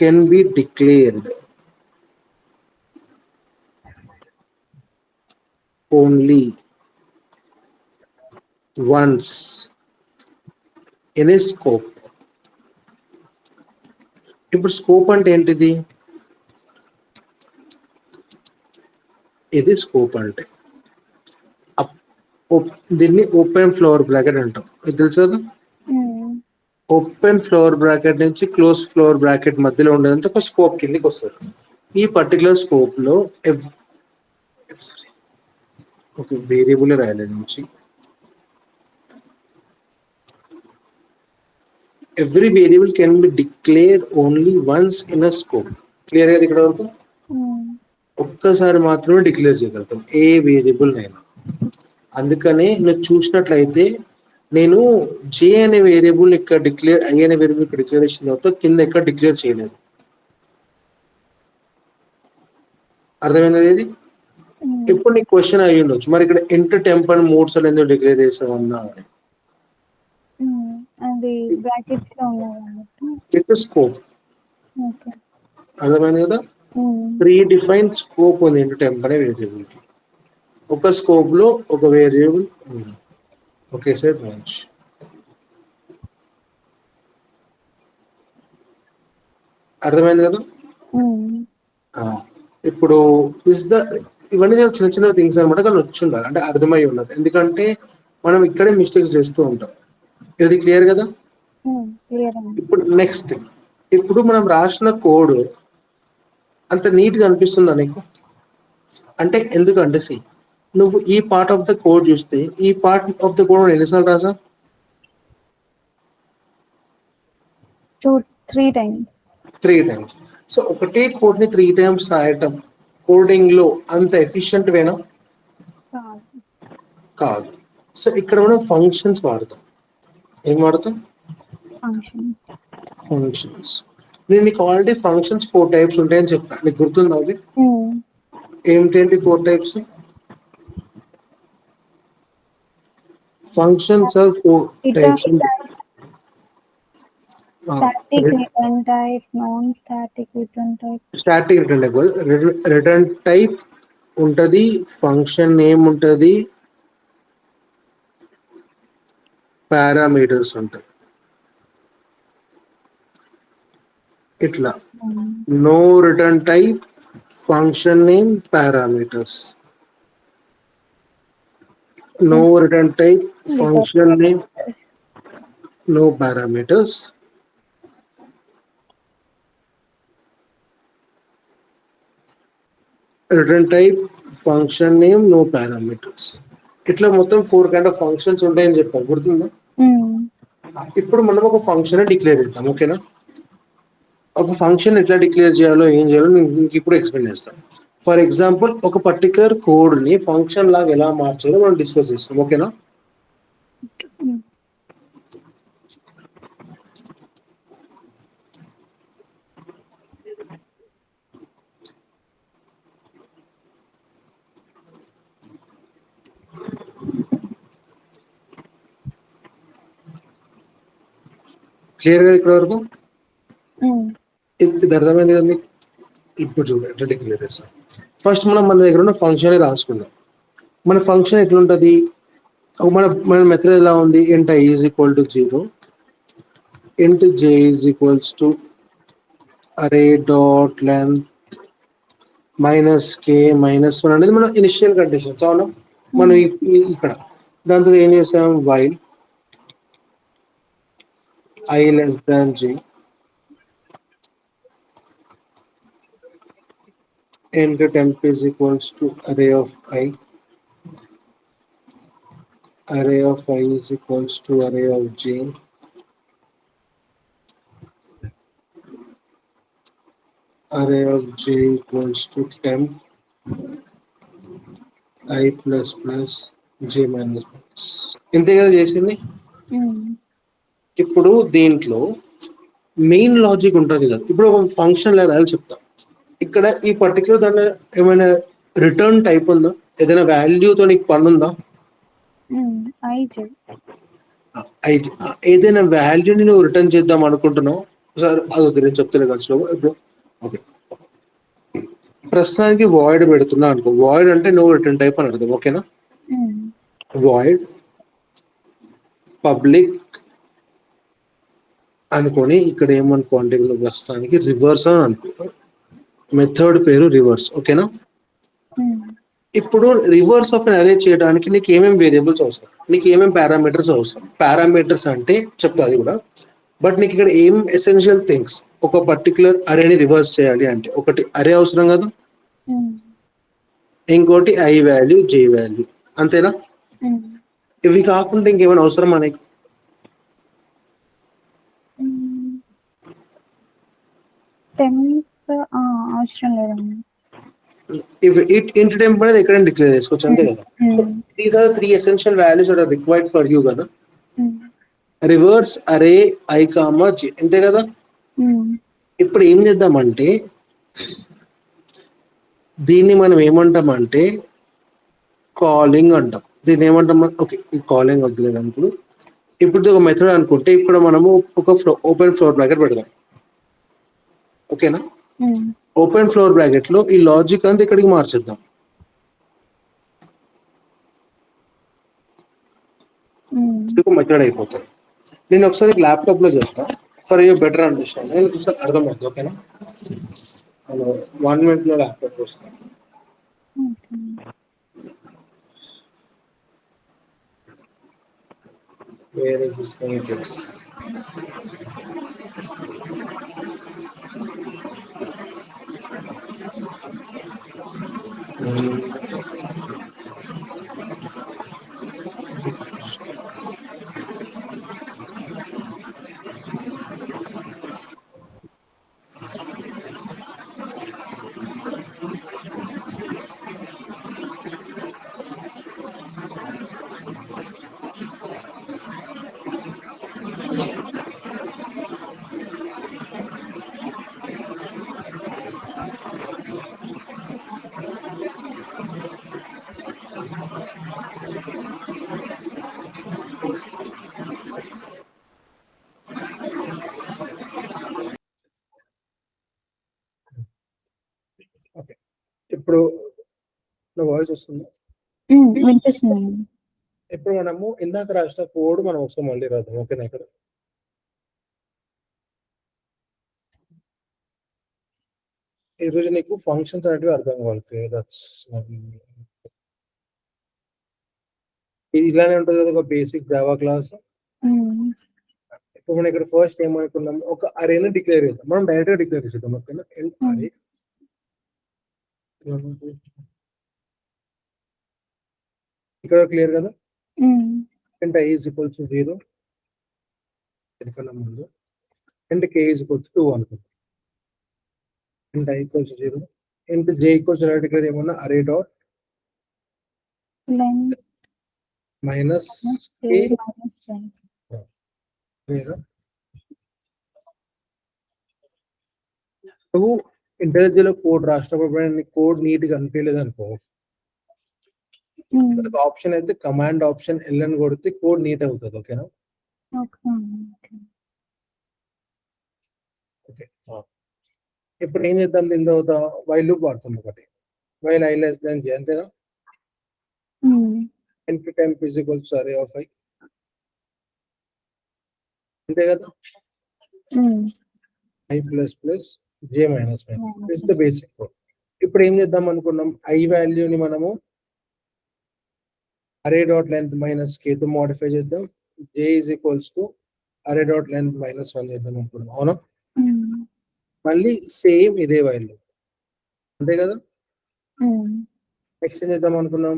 can be declared only once in a scope. ఇప్పుడు స్కోప్ అంటే ఏంటిది? ఇది స్కోప్ అంటే దీన్ని ఓపెన్ ఫ్లోర్ బ్రాకెట్ అంటాం. ఇది తెలుసు కదా. ఓపెన్ ఫ్లోర్ బ్రాకెట్ నుంచి క్లోజ్ ఫ్లోర్ బ్రాకెట్ మధ్యలో ఉండేదంతా ఒక స్కోప్ కిందకి వస్తుంది. ఈ పర్టికులర్ స్కోప్ లో ఒక వేరియబుల్ రాయలేదు నుంచి every variable can be declared only once in a scope. Clear గా ఇక్కడ వరకు? ఒక్కసారి మాత్రమే డిక్లేర్ చేయగలుగుతాం ఏ వేరియబుల్ అయినా. అందుకనే నువ్వు చూసినట్లయితే నేను జే అనే వేరియబుల్ ఇక్కడ డిక్లేర్, ఐ అనే వేరియబుల్ ఇక్కడ డిక్లేర్ చేసిన తర్వాత కింద ఎక్కడ డిక్లేర్ చేయలేదు. అర్థమైంది ఇది? ఇప్పుడు నీకు క్వశ్చన్ అయ్యి ఉండొచ్చు, మరి ఇక్కడ ఇంట్ టెంప్ అని 3 సార్లు ఎందుకు డిక్లేర్ చేసామన్నా అని. అది బ్రాకెట్స్ లో ఉన్నది. It scope. అర్థమైంది కదా. ప్రీ డిఫైన్ స్కోప్ ఉంది ఇంట్ టెంప్ అనే వేరియబుల్ కి. ఒక స్కోప్ లో ఒక వేరియబుల్ ఉంది ఒకేసారి బ్రాంచ్. అర్థమైంది కదా. ఇప్పుడు ఇవన్నీ చిన్న చిన్న థింగ్స్ అనమాట, కానీ వచ్చి ఉండాలి అంటే అర్థమై ఉండాలి. ఎందుకంటే మనం ఇక్కడే మిస్టేక్స్ చేస్తూ ఉంటాం. ఇది క్లియర్ కదా. ఇప్పుడు నెక్స్ట్ థింగ్, ఇప్పుడు మనం రాసిన కోడ్ అంత నీట్ గా అనిపిస్తుందా నీకు? అంటే ఎందుకంటే నువ్వు ఈ పార్ట్ ఆఫ్ ద కోడ్ చూస్తే ఈ పార్ట్ ఆఫ్ ద కోడ్ ఎన్నిసార్లు రాసా? 3 times. 3 times. సో ఒకటే కోడ్ ని 3 times రాయటం కోడింగ్ లో అంత ఎఫిషియెంట్ వేనా? కాదు. సో ఇక్కడ మనం ఫంక్షన్స్ వాడతాం. ఏం వాడతాం? ఫంక్షన్స్. నేను నీకు ఆల్రెడీ ఫంక్షన్స్ 4 types ఉంటాయని చెప్పా, నీకు గుర్తుందా అవి? ఏమిటండి 4 types? Functions are 4 types. Static return type, non-static return type. Static return type, return type ఉంటది, ఫంక్షన్ నేమ్ ఉంటది, పారామీటర్స్ ఉంటాయి. ఇట్లా no return type, function name, parameters. No return type, function name, no parameters. Return type, function name, no parameters. ఇట్లా మొత్తం 4 kind of functions ఉంటాయని చెప్పారు, గుర్తుందా? ఇప్పుడు మనం ఒక ఫంక్షన్ డిక్లేర్ చేద్దాం, ఓకేనా? ఒక ఫంక్షన్ ఎట్లా డిక్లేర్ చేయాలో ఏం చేయాలో నేను ఇప్పుడు ఎక్స్ప్లెయిన్ చేస్తాను. ఫర్ ఎగ్జాంపుల్ ఒక పర్టికులర్ కోడ్ ని ఫంక్షన్ లాగా ఎలా మార్చాలో మనం డిస్కస్ చేస్తాం, ఓకేనా? క్లియర్ గా ఇక్కడ వరకు ఇది అర్థమైంది కదా? ఇప్పుడు చూడండి ఎట్లా డిక్లేర్ చేస్తాం. ఫస్ట్ మనం మన దగ్గర ఉన్న ఫంక్షన్ రాసుకుందాం. మన ఫంక్షన్ ఎట్లుంటుంది? మన మెథడ్ ఎలా ఉంది? int i is equal to 0, int j is equals to array dot length -k -1 అనేది మన ఇనిషియల్ కండిషన్స్. అవునా? మనం ఇక్కడ దాంతో ఏం చేసాం? while i less than j, int temp is equals to array of i is equals to array of j, array of j equals to temp i plus plus j minus minus. ఇంతే కదా చేసింది. ఇప్పుడు దీంట్లో main logic ఉంటుంది కదా. ఇప్పుడు ఒక function లాగా చెప్తాం. ఇక్కడ ఈ పర్టికులర్ దాంట్లో ఏమైనా రిటర్న్ టైప్ ఉందా? ఏదైనా వాల్యూతో నీకు పని ఉందా? ఏదైనా వాల్యూని నువ్వు రిటర్న్ చేద్దాం అనుకుంటున్నావు సార్, అది వద్దు నేను చెప్తాను కదా. ఇప్పుడు ఓకే, ప్రస్తుతానికి వాయిడ్ పెడుతున్నా అనుకో. వాయిడ్ అంటే నో రిటర్న్ టైప్ అని అర్థం, ఓకేనా? వాయిడ్ పబ్లిక్ అనుకొని ఇక్కడ ఏమనుకోండి, ప్రస్తుతానికి రివర్స్ అని అనుకో. మెథడ్ పేరు రివర్స్, ఓకేనా? ఇప్పుడు రివర్స్ ఆఫ్ అన్ అరే చేయడానికి నీకు ఏమేమి వేరియబుల్స్ అవసరం, నీకు ఏమేమి పారామీటర్స్ అవసరం? పారామీటర్స్ అంటే చెప్తా అది కూడా. బట్ నీకు ఇక్కడ ఏం ఎసెన్షియల్ థింగ్స్, ఒక పర్టికులర్ అరేని రివర్స్ చేయాలి అంటే ఒకటి అరే అవసరం కదా, ఇంకోటి ఐ వాల్యూ, జే వాల్యూ, అంతేనా? ఇవి కాకుండా ఇంకేమైనా అవసరం మనకి? అవసరం లేదండి. ఇంట్ టెంప్ అనేది ఎక్కడైనా డిక్లేర్ చేసుకోవచ్చు, అంతే కదా? These are 3 essential values that are required for you కదా. Reverse array i comma j, అంతే కదా? ఇప్పుడు ఏం చేద్దామంటే దీన్ని మనం ఏమంటామంటే కాలింగ్ అంటాం. దీన్ని ఏమంటాం? ఓకే, ఈ కాలింగ్ వద్దులేదు అనుకుని ఇప్పుడు ఒక మెథడ్ అనుకుంటే ఇప్పుడు మనము ఒక ఓపెన్ ఫ్లోర్ బ్రాకెట్ పెడదాం, ఓకేనా? ఓపెన్ ఫ్లోర్ బ్రాకెట్ లో ఈ లాజిక్ అంతా ఇక్కడికి మార్చేద్దాం. మెథడ్ అయిపోతుంది. నేను ఒకసారి ల్యాప్టాప్ లో చెప్తా ఫర్ యూ బెటర్ అండర్స్టాండింగ్, అర్థమవుతుంది, ఓకేనా? 1 minute లో ల్యాప్టాప్ వస్తాను. Where is this going to us? ఇప్పుడు నా వాయిస్ వస్తుందా? వినిపిస్తుంది. ఇప్పుడు మనము ఇందాక రాసిన కోడ్ మనం ఒకసారి మళ్ళీ రాద్దాం. ఓకేనా? ఇక్కడ ఈరోజు నీకు ఫంక్షన్స్ అనేటివి అర్థం కావాలి. దట్స్ ఇది ఇలానే ఉంటుంది కదా ఒక బేసిక్ జావా క్లాస్. ఇప్పుడు మనం ఇక్కడ ఫస్ట్ ఏమనుకున్నాం, ఒక అరేని డిక్లేర్ చేద్దాం. మనం డైరెక్ట్ గా డిక్లేర్ చేద్దాం. ఓకేనా? అరే ఇక్కడ క్లియర్ కదా? అంటే i is equals to 0 ఎన్నికన్నా ముందు and k is equals to 2 అనుకుందాం. and i equals to 0 and j equals to declare ఏమన్నా అరే డాట్ మైనస్ k లేదా నువ్వు ఇంటెలిజెంట్ లో కోడ్ రాసినప్పుడు కోడ్ నీట్ గా అనిపించలేదు అనుకో, ఆప్షన్ అయితే కమాండ్ ఆప్షన్ ఎల్ అని కొడితే కోడ్ నీట్ అవుతుంది. ఓకేనా? ఓకే. ఇప్పుడు ఏం చేద్దాం, దీని తర్వాత వైల్ లూప్ వాడుతాం. ఒకటి while i less than j అంతేనా? np temp is equals to array of i అంతే కదా? i plus plus j minus is the basic code. ఇప్పుడు ఏం చేద్దాం అనుకున్నాం, i వాల్యూని మనము అరే డాట్ లెంత్ మైనస్ k తో మోడిఫై చేద్దాం. j is equals to అరే డాట్ లెంత్ మైనస్ 1 చేద్దాం అనుకున్నాం. అవునా? మళ్ళీ సేమ్ ఇదే వాల్యూ అంతే కదా? నెక్స్ట్ ఏం చేద్దాం అనుకున్నాం,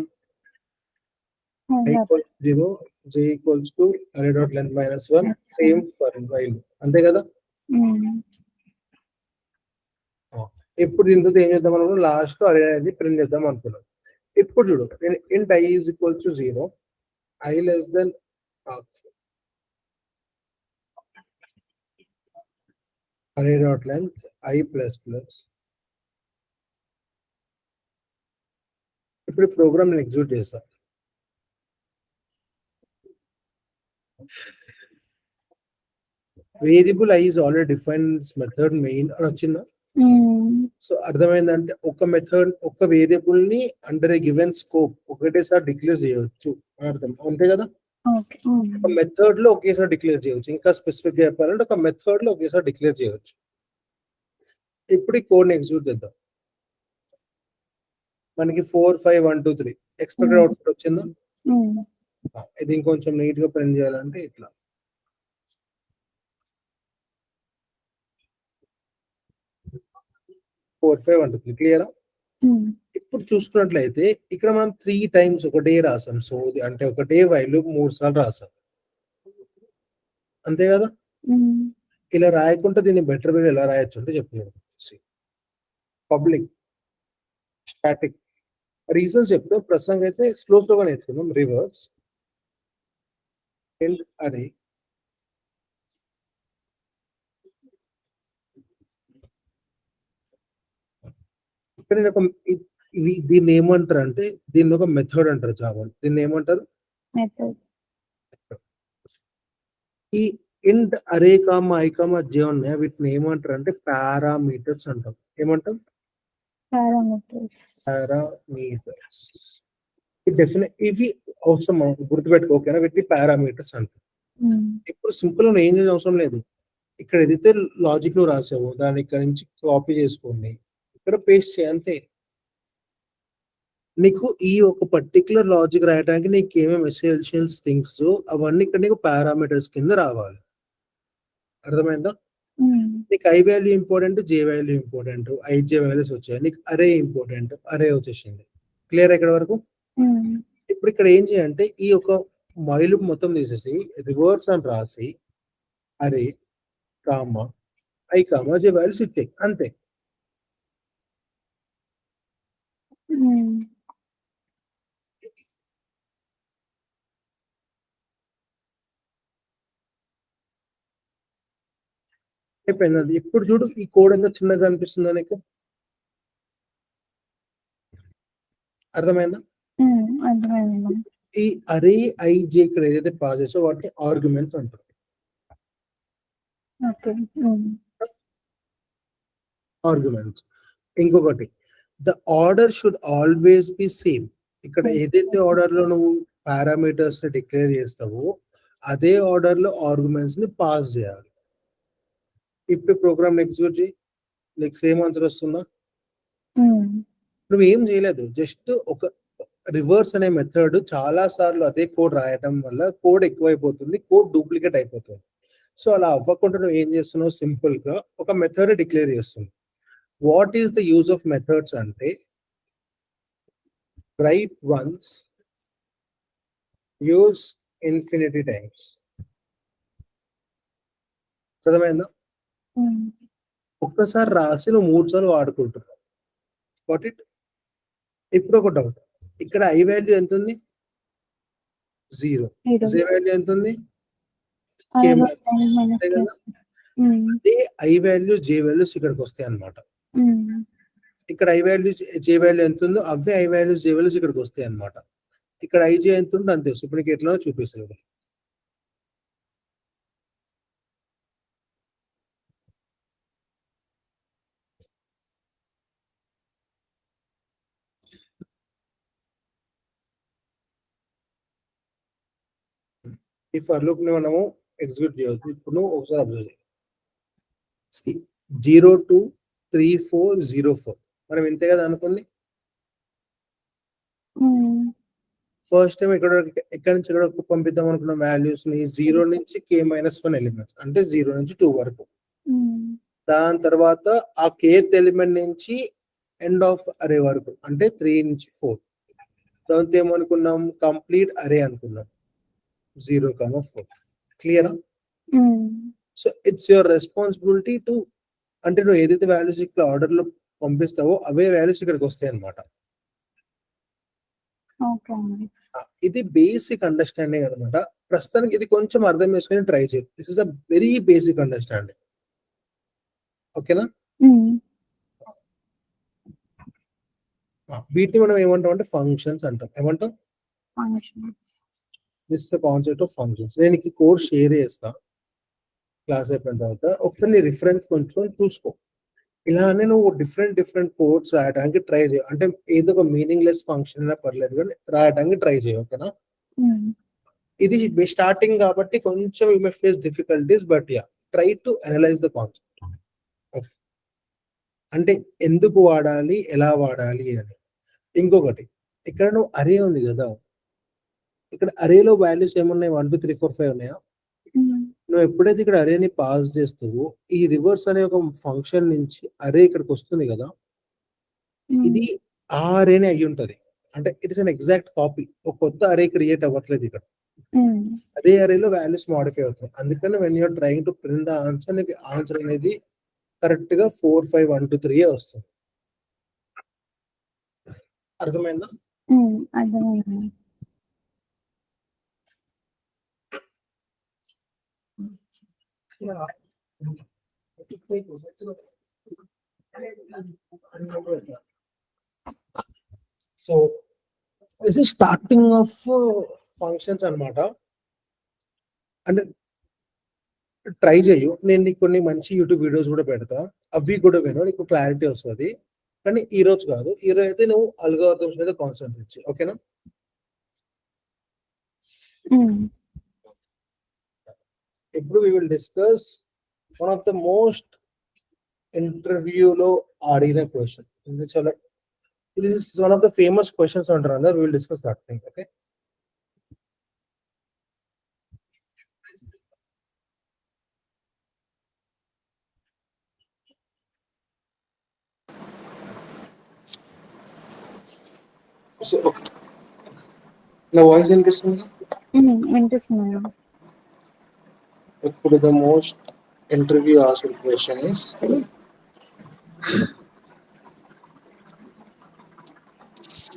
i equals 0 j equals to array dot length minus 1 same for while అంతే కదా? ఇప్పుడు దీంతో ఏం చేద్దాం అనుకున్నాం, లాస్ట్ అరే అనేది ప్రింట్ చేద్దాం అనుకున్నాం. ఇప్పుడు చూడు, int i is equal to 0 i less than array dot length i plus plus. ఇప్పుడు ప్రోగ్రామ్ నేను ఎగ్జిక్యూట్ చేస్తా. Variable i is already defined method main అని వచ్చిందా? సో అర్థమైందంటే ఒక మెథడ్ ఒక వేరియబుల్ ని అండర్ ఏ గివెన్ స్కోప్ ఒకటేసారి డిక్లేర్ చేయవచ్చు అని అర్థం. అంతే కదా? ఒక మెథడ్ లో ఒకేసారి డిక్లేర్ చేయవచ్చు. ఇంకా స్పెసిఫిక్ గా చెప్పాలంటే ఒక మెథడ్ లో ఒకేసారి డిక్లేర్ చేయవచ్చు. ఇప్పుడు ఈ కోడ్ ని ఎగ్జిక్యూట్ చేద్దాం. మనకి 4 5 1 2 3 ఎక్స్పెక్టెడ్ అవుట్పుట్ వచ్చిందా? ఇది ఇంకొంచెం నీట్ గా ప్రింట్ చేయాలంటే ఇట్లా 4 5 1 2 3 క్లియరా? ఇప్పుడు చూసుకున్నట్లయితే ఇక్కడ మనం 3 టైమ్స్ ఒకటే రాసాం. సో అంటే ఒకటే వైల్ 3 సార్లు రాసాం. అంతే కదా? ఇలా రాయకుండా దీన్ని బెటర్ వే ఎలా రాయొచ్చు అంటే చెప్తున్నాను. పబ్లిక్ స్టాటిక్ రీజన్స్ చెప్తే ప్రసంగం అయితే స్లోగా నేర్చుకుందాం. రివర్స్ అండ్ అరే ఇక్కడ నేను ఒక దీన్ని ఏమంటారు అంటే దీన్ని ఒక మెథడ్ అంటారు. జావా దీన్ని ఏమంటారు? ఈ ఇంట్ అరే కామా ఐ కామా జే ఉన్నాయి, వీటిని ఏమంటారు అంటే పారామీటర్స్ అంటాం. ఏమంటాం? పారామీటర్స్. ఇవి అవసరం గుర్తుపెట్టుకో. ఓకేనా? వీటిని పారామీటర్స్ అంటాం. ఇప్పుడు సింపుల్ గా ఏం చేసే అవసరం లేదు. ఇక్కడ ఏదైతే లాజిక్ నువ్వు రాసావో దాన్ని ఇక్కడ నుంచి కాపీ చేసుకోండి, ఇక్కడ పేస్ట్ చేయి అంతే. నీకు ఈ ఒక పర్టికులర్ లాజిక్ రాయడానికి నీకు ఏమేమి ఎసెన్షియల్ థింగ్స్ అవన్నీ ఇక్కడ నీకు పారామీటర్స్ కింద రావాలి. అర్థమైందా? నీకు I value important, J value important, IJ values వచ్చాయి. నీకు అరే ఇంపార్టెంట్, అరే వచ్చేసింది. క్లియర్ ఇక్కడ వరకు? ఇప్పుడు ఇక్కడ ఏం చేయాలంటే ఈ ఒక మైలు మొత్తం తీసేసి రివర్స్ అని రాసి అరే comma I comma J values ఇచ్చాయి అంతే. అయిపోయింది. ఇప్పుడు చూడు ఈ కోడ్ ఎంత చిన్నగా అనిపిస్తుందా నీకు? అర్థమైందా? ఈ అరే ఐజే ఇక్కడ ఏదైతే పాస్ చేసో వాటిని ఆర్గ్యుమెంట్స్ అంటారు. ఆర్గ్యుమెంట్స్. ఇంకొకటి the order should always be same. ఇక్కడ ఏదైతే ఆర్డర్ లో నువ్వు పారామీటర్స్ ని డిక్లేర్ చేస్తావో అదే ఆర్డర్ లో ఆర్గ్యుమెంట్స్ ని పాస్ చేయాలి. ఇప్పుడు ప్రోగ్రామ్ ఎగ్జిక్యూట్ చేయి, నీకు సేమ్ ఆన్సర్ వస్తుందా? నువ్వు ఏం చేయలేదు, జస్ట్ ఒక రివర్స్ అనే మెథడ్ చాలా సార్లు అదే కోడ్ రాయటం వల్ల కోడ్ ఎక్కువైపోతుంది, కోడ్ డూప్లికేట్ అయిపోతుంది. సో అలా అవ్వకుండా నువ్వు ఏం చేస్తున్నావు, సింపుల్ గా ఒక మెథడ్ డిక్లేర్ చేస్తున్నావు. What is the use of methods అంటే write once, use infinity times. అర్థమైందా? ఒక్కసారి రాసి నువ్వు 3 సార్లు వాడుకుంటున్నావు. What it. ఇప్పుడు ఒక డౌట్, ఇక్కడ ఐ వాల్యూ ఎంత ఉంది? 0. జే వాల్యూ ఎంత ఉంది? అంతే కదా. అదే ఐ వాల్యూ జే వాల్యూస్ ఇక్కడికి వస్తాయి అన్నమాట. ఇక్కడ ఐ వాల్యూ జే వాల్యూ ఎంత ఉందో away I values J values ఇక్కడికి వస్తాయి అన్నమాట. ఇక్కడ ఐజే ఎంత ఉందో అంతే. ఇప్పుడు నీకు ఎట్లా చూపిస్తుంది. ఈ ఫర్ లూప్ ని మనము ఎగ్జిక్యూట్ చేయవచ్చు. ఇప్పుడు నువ్వు ఒకసారి అబ్జర్వ్ చేయి. 0 2 3 4 0 4 మనం ఇంతే కదా అనుకుంది. ఫస్ట్ టైం ఎక్కడి నుంచి ఎక్కడ పంపిద్దాం అనుకున్న వాల్యూస్ ని 0 నుంచి k-1 ఎలిమెంట్స్, అంటే 0 నుంచి 2 వరకు. దాని తర్వాత ఆ kth ఎలిమెంట్ నుంచి ఎండ్ ఆఫ్ అరే వరకు, అంటే 3 నుంచి 4. దాంతో ఏమనుకున్నాం, కంప్లీట్ అరే అనుకున్నాం, 0,4. క్లియరా? So it's your responsibility to, అంటే నువ్వు ఏదైతే వాల్యూస్ ఇక్కడ ఆర్డర్ లో పంపిస్తావో అవే వాల్యూస్ ఇక్కడికి వస్తాయి అన్నమాట. ఇది బేసిక్ అండర్స్టాండింగ్ అనమాట. ప్రస్తుతానికి ఇది కొంచెం అర్థం చేసుకుని ట్రై చేయి. This is a very basic understanding. ఓకేనా? వీటిని మనం ఏమంటాం అంటే ఫంక్షన్స్ అంటాం. ఏమంటాం? This the concept of functions. నేను ఈ కోడ్ షేర్ చేస్తా క్లాస్ అయిపోయిన తర్వాత. ఒకసారి నీ రిఫరెన్స్ కొంచెం చూసుకో. ఇలానే నువ్వు డిఫరెంట్ కోడ్స్ రాయడానికి ట్రై చేయ. అంటే ఏదో ఒక మీనింగ్లెస్ ఫంక్షన్ అయినా పర్లేదు కానీ రాయడానికి ట్రై చేయ. ఓకేనా? ఇది స్టార్టింగ్ కాబట్టి కొంచెం you may face difficulties, but yeah try to analyze the concept. Okay, అంటే ఎందుకు వాడాలి, ఎలా వాడాలి అని. ఇంకొకటి, ఇక్కడ నువ్వు అరే ఉంది కదా, ఇక్కడ అరేలో వాల్యూస్ ఏమున్నాయి? 1 2 3 4 5 ఉన్నాయా? నువ్వు ఎప్పుడైతే ఇక్కడ అరేని పాస్ చేస్తావో ఈ రివర్స్ అనే ఒక ఫంక్షన్ నుంచి అరే ఇక్కడికి వస్తుంది కదా, ఇది ఆ అరేనే అయ్యి ఉంటది. అంటే it is an exact copy. ఒక కొత్త అరే క్రియేట్ అవ్వట్లేదు ఇక్కడ. అదే అరేలో వాల్యూస్ మోడిఫై అవుతాయి. అందుకని when you're trying to print the answer, నీకు ఆన్సర్ అనేది కరెక్ట్ గా 4 5 1 2 3 వస్తుంది. అర్థమైందా? అర్థమైంది. So this is starting of functions అన్నమాట. అంటే ట్రై చేయు. నేను నీకు కొన్ని మంచి యూట్యూబ్ వీడియోస్ కూడా పెడతా, అవి కూడా విను, నీకు క్లారిటీ వస్తుంది. కానీ ఈ రోజు కాదు, ఈ రోజు అయితే నువ్వు అల్గోరిథమ్స్ మీద కాన్సన్ట్రేట్ చేయి. ఓకేనా? ఇప్పుడు we will discuss one of the most ఇంటర్వ్యూలో అడిగిన క్వశ్చన్. చాలా ఇది one of the famous questions అంటారు అందరు. we will discuss that thing. Okay, so నా వాయిస్ వినిపిస్తుంది? వినిపిస్తుంది. ఇప్పుడు the most interview asked question is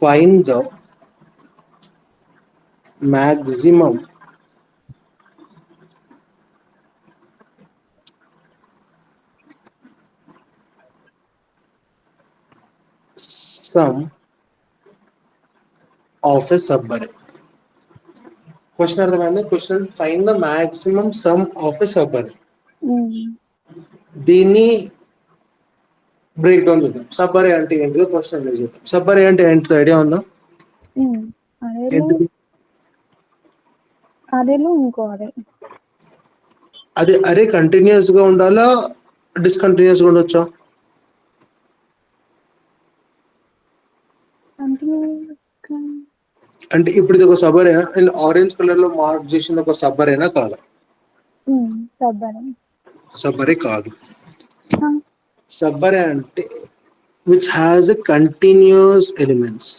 find the maximum sum of a subarray. Question అర్థమైందా? Question find the maximum sum of a subarray. దీన్ని break down చేద్దాం. సబ్అరే అంటే ఏంటిదో first analyse చేద్దాం. సబ్అరే అంటే ఏంటిదో ఐడియా ఉందా? అరేలో అరేలో ఇంకో అరే. అది అరే కంటిన్యూస్ గా ఉండాలా డిస్కంటిన్యూస్ గా ఉండొచ్చా? కంటిన్యూస్గా. అంటే ఇప్పుడు ఇది ఒక సబ్ అరేనా? నేను ఆరెంజ్ కలర్ లో మార్క్ చేసింది ఒక సబ్ అరేనా కాదా? సబ్ అరే. సబ్ అరే కాదు. సబ్ అరే అంటే which has a continuous elements.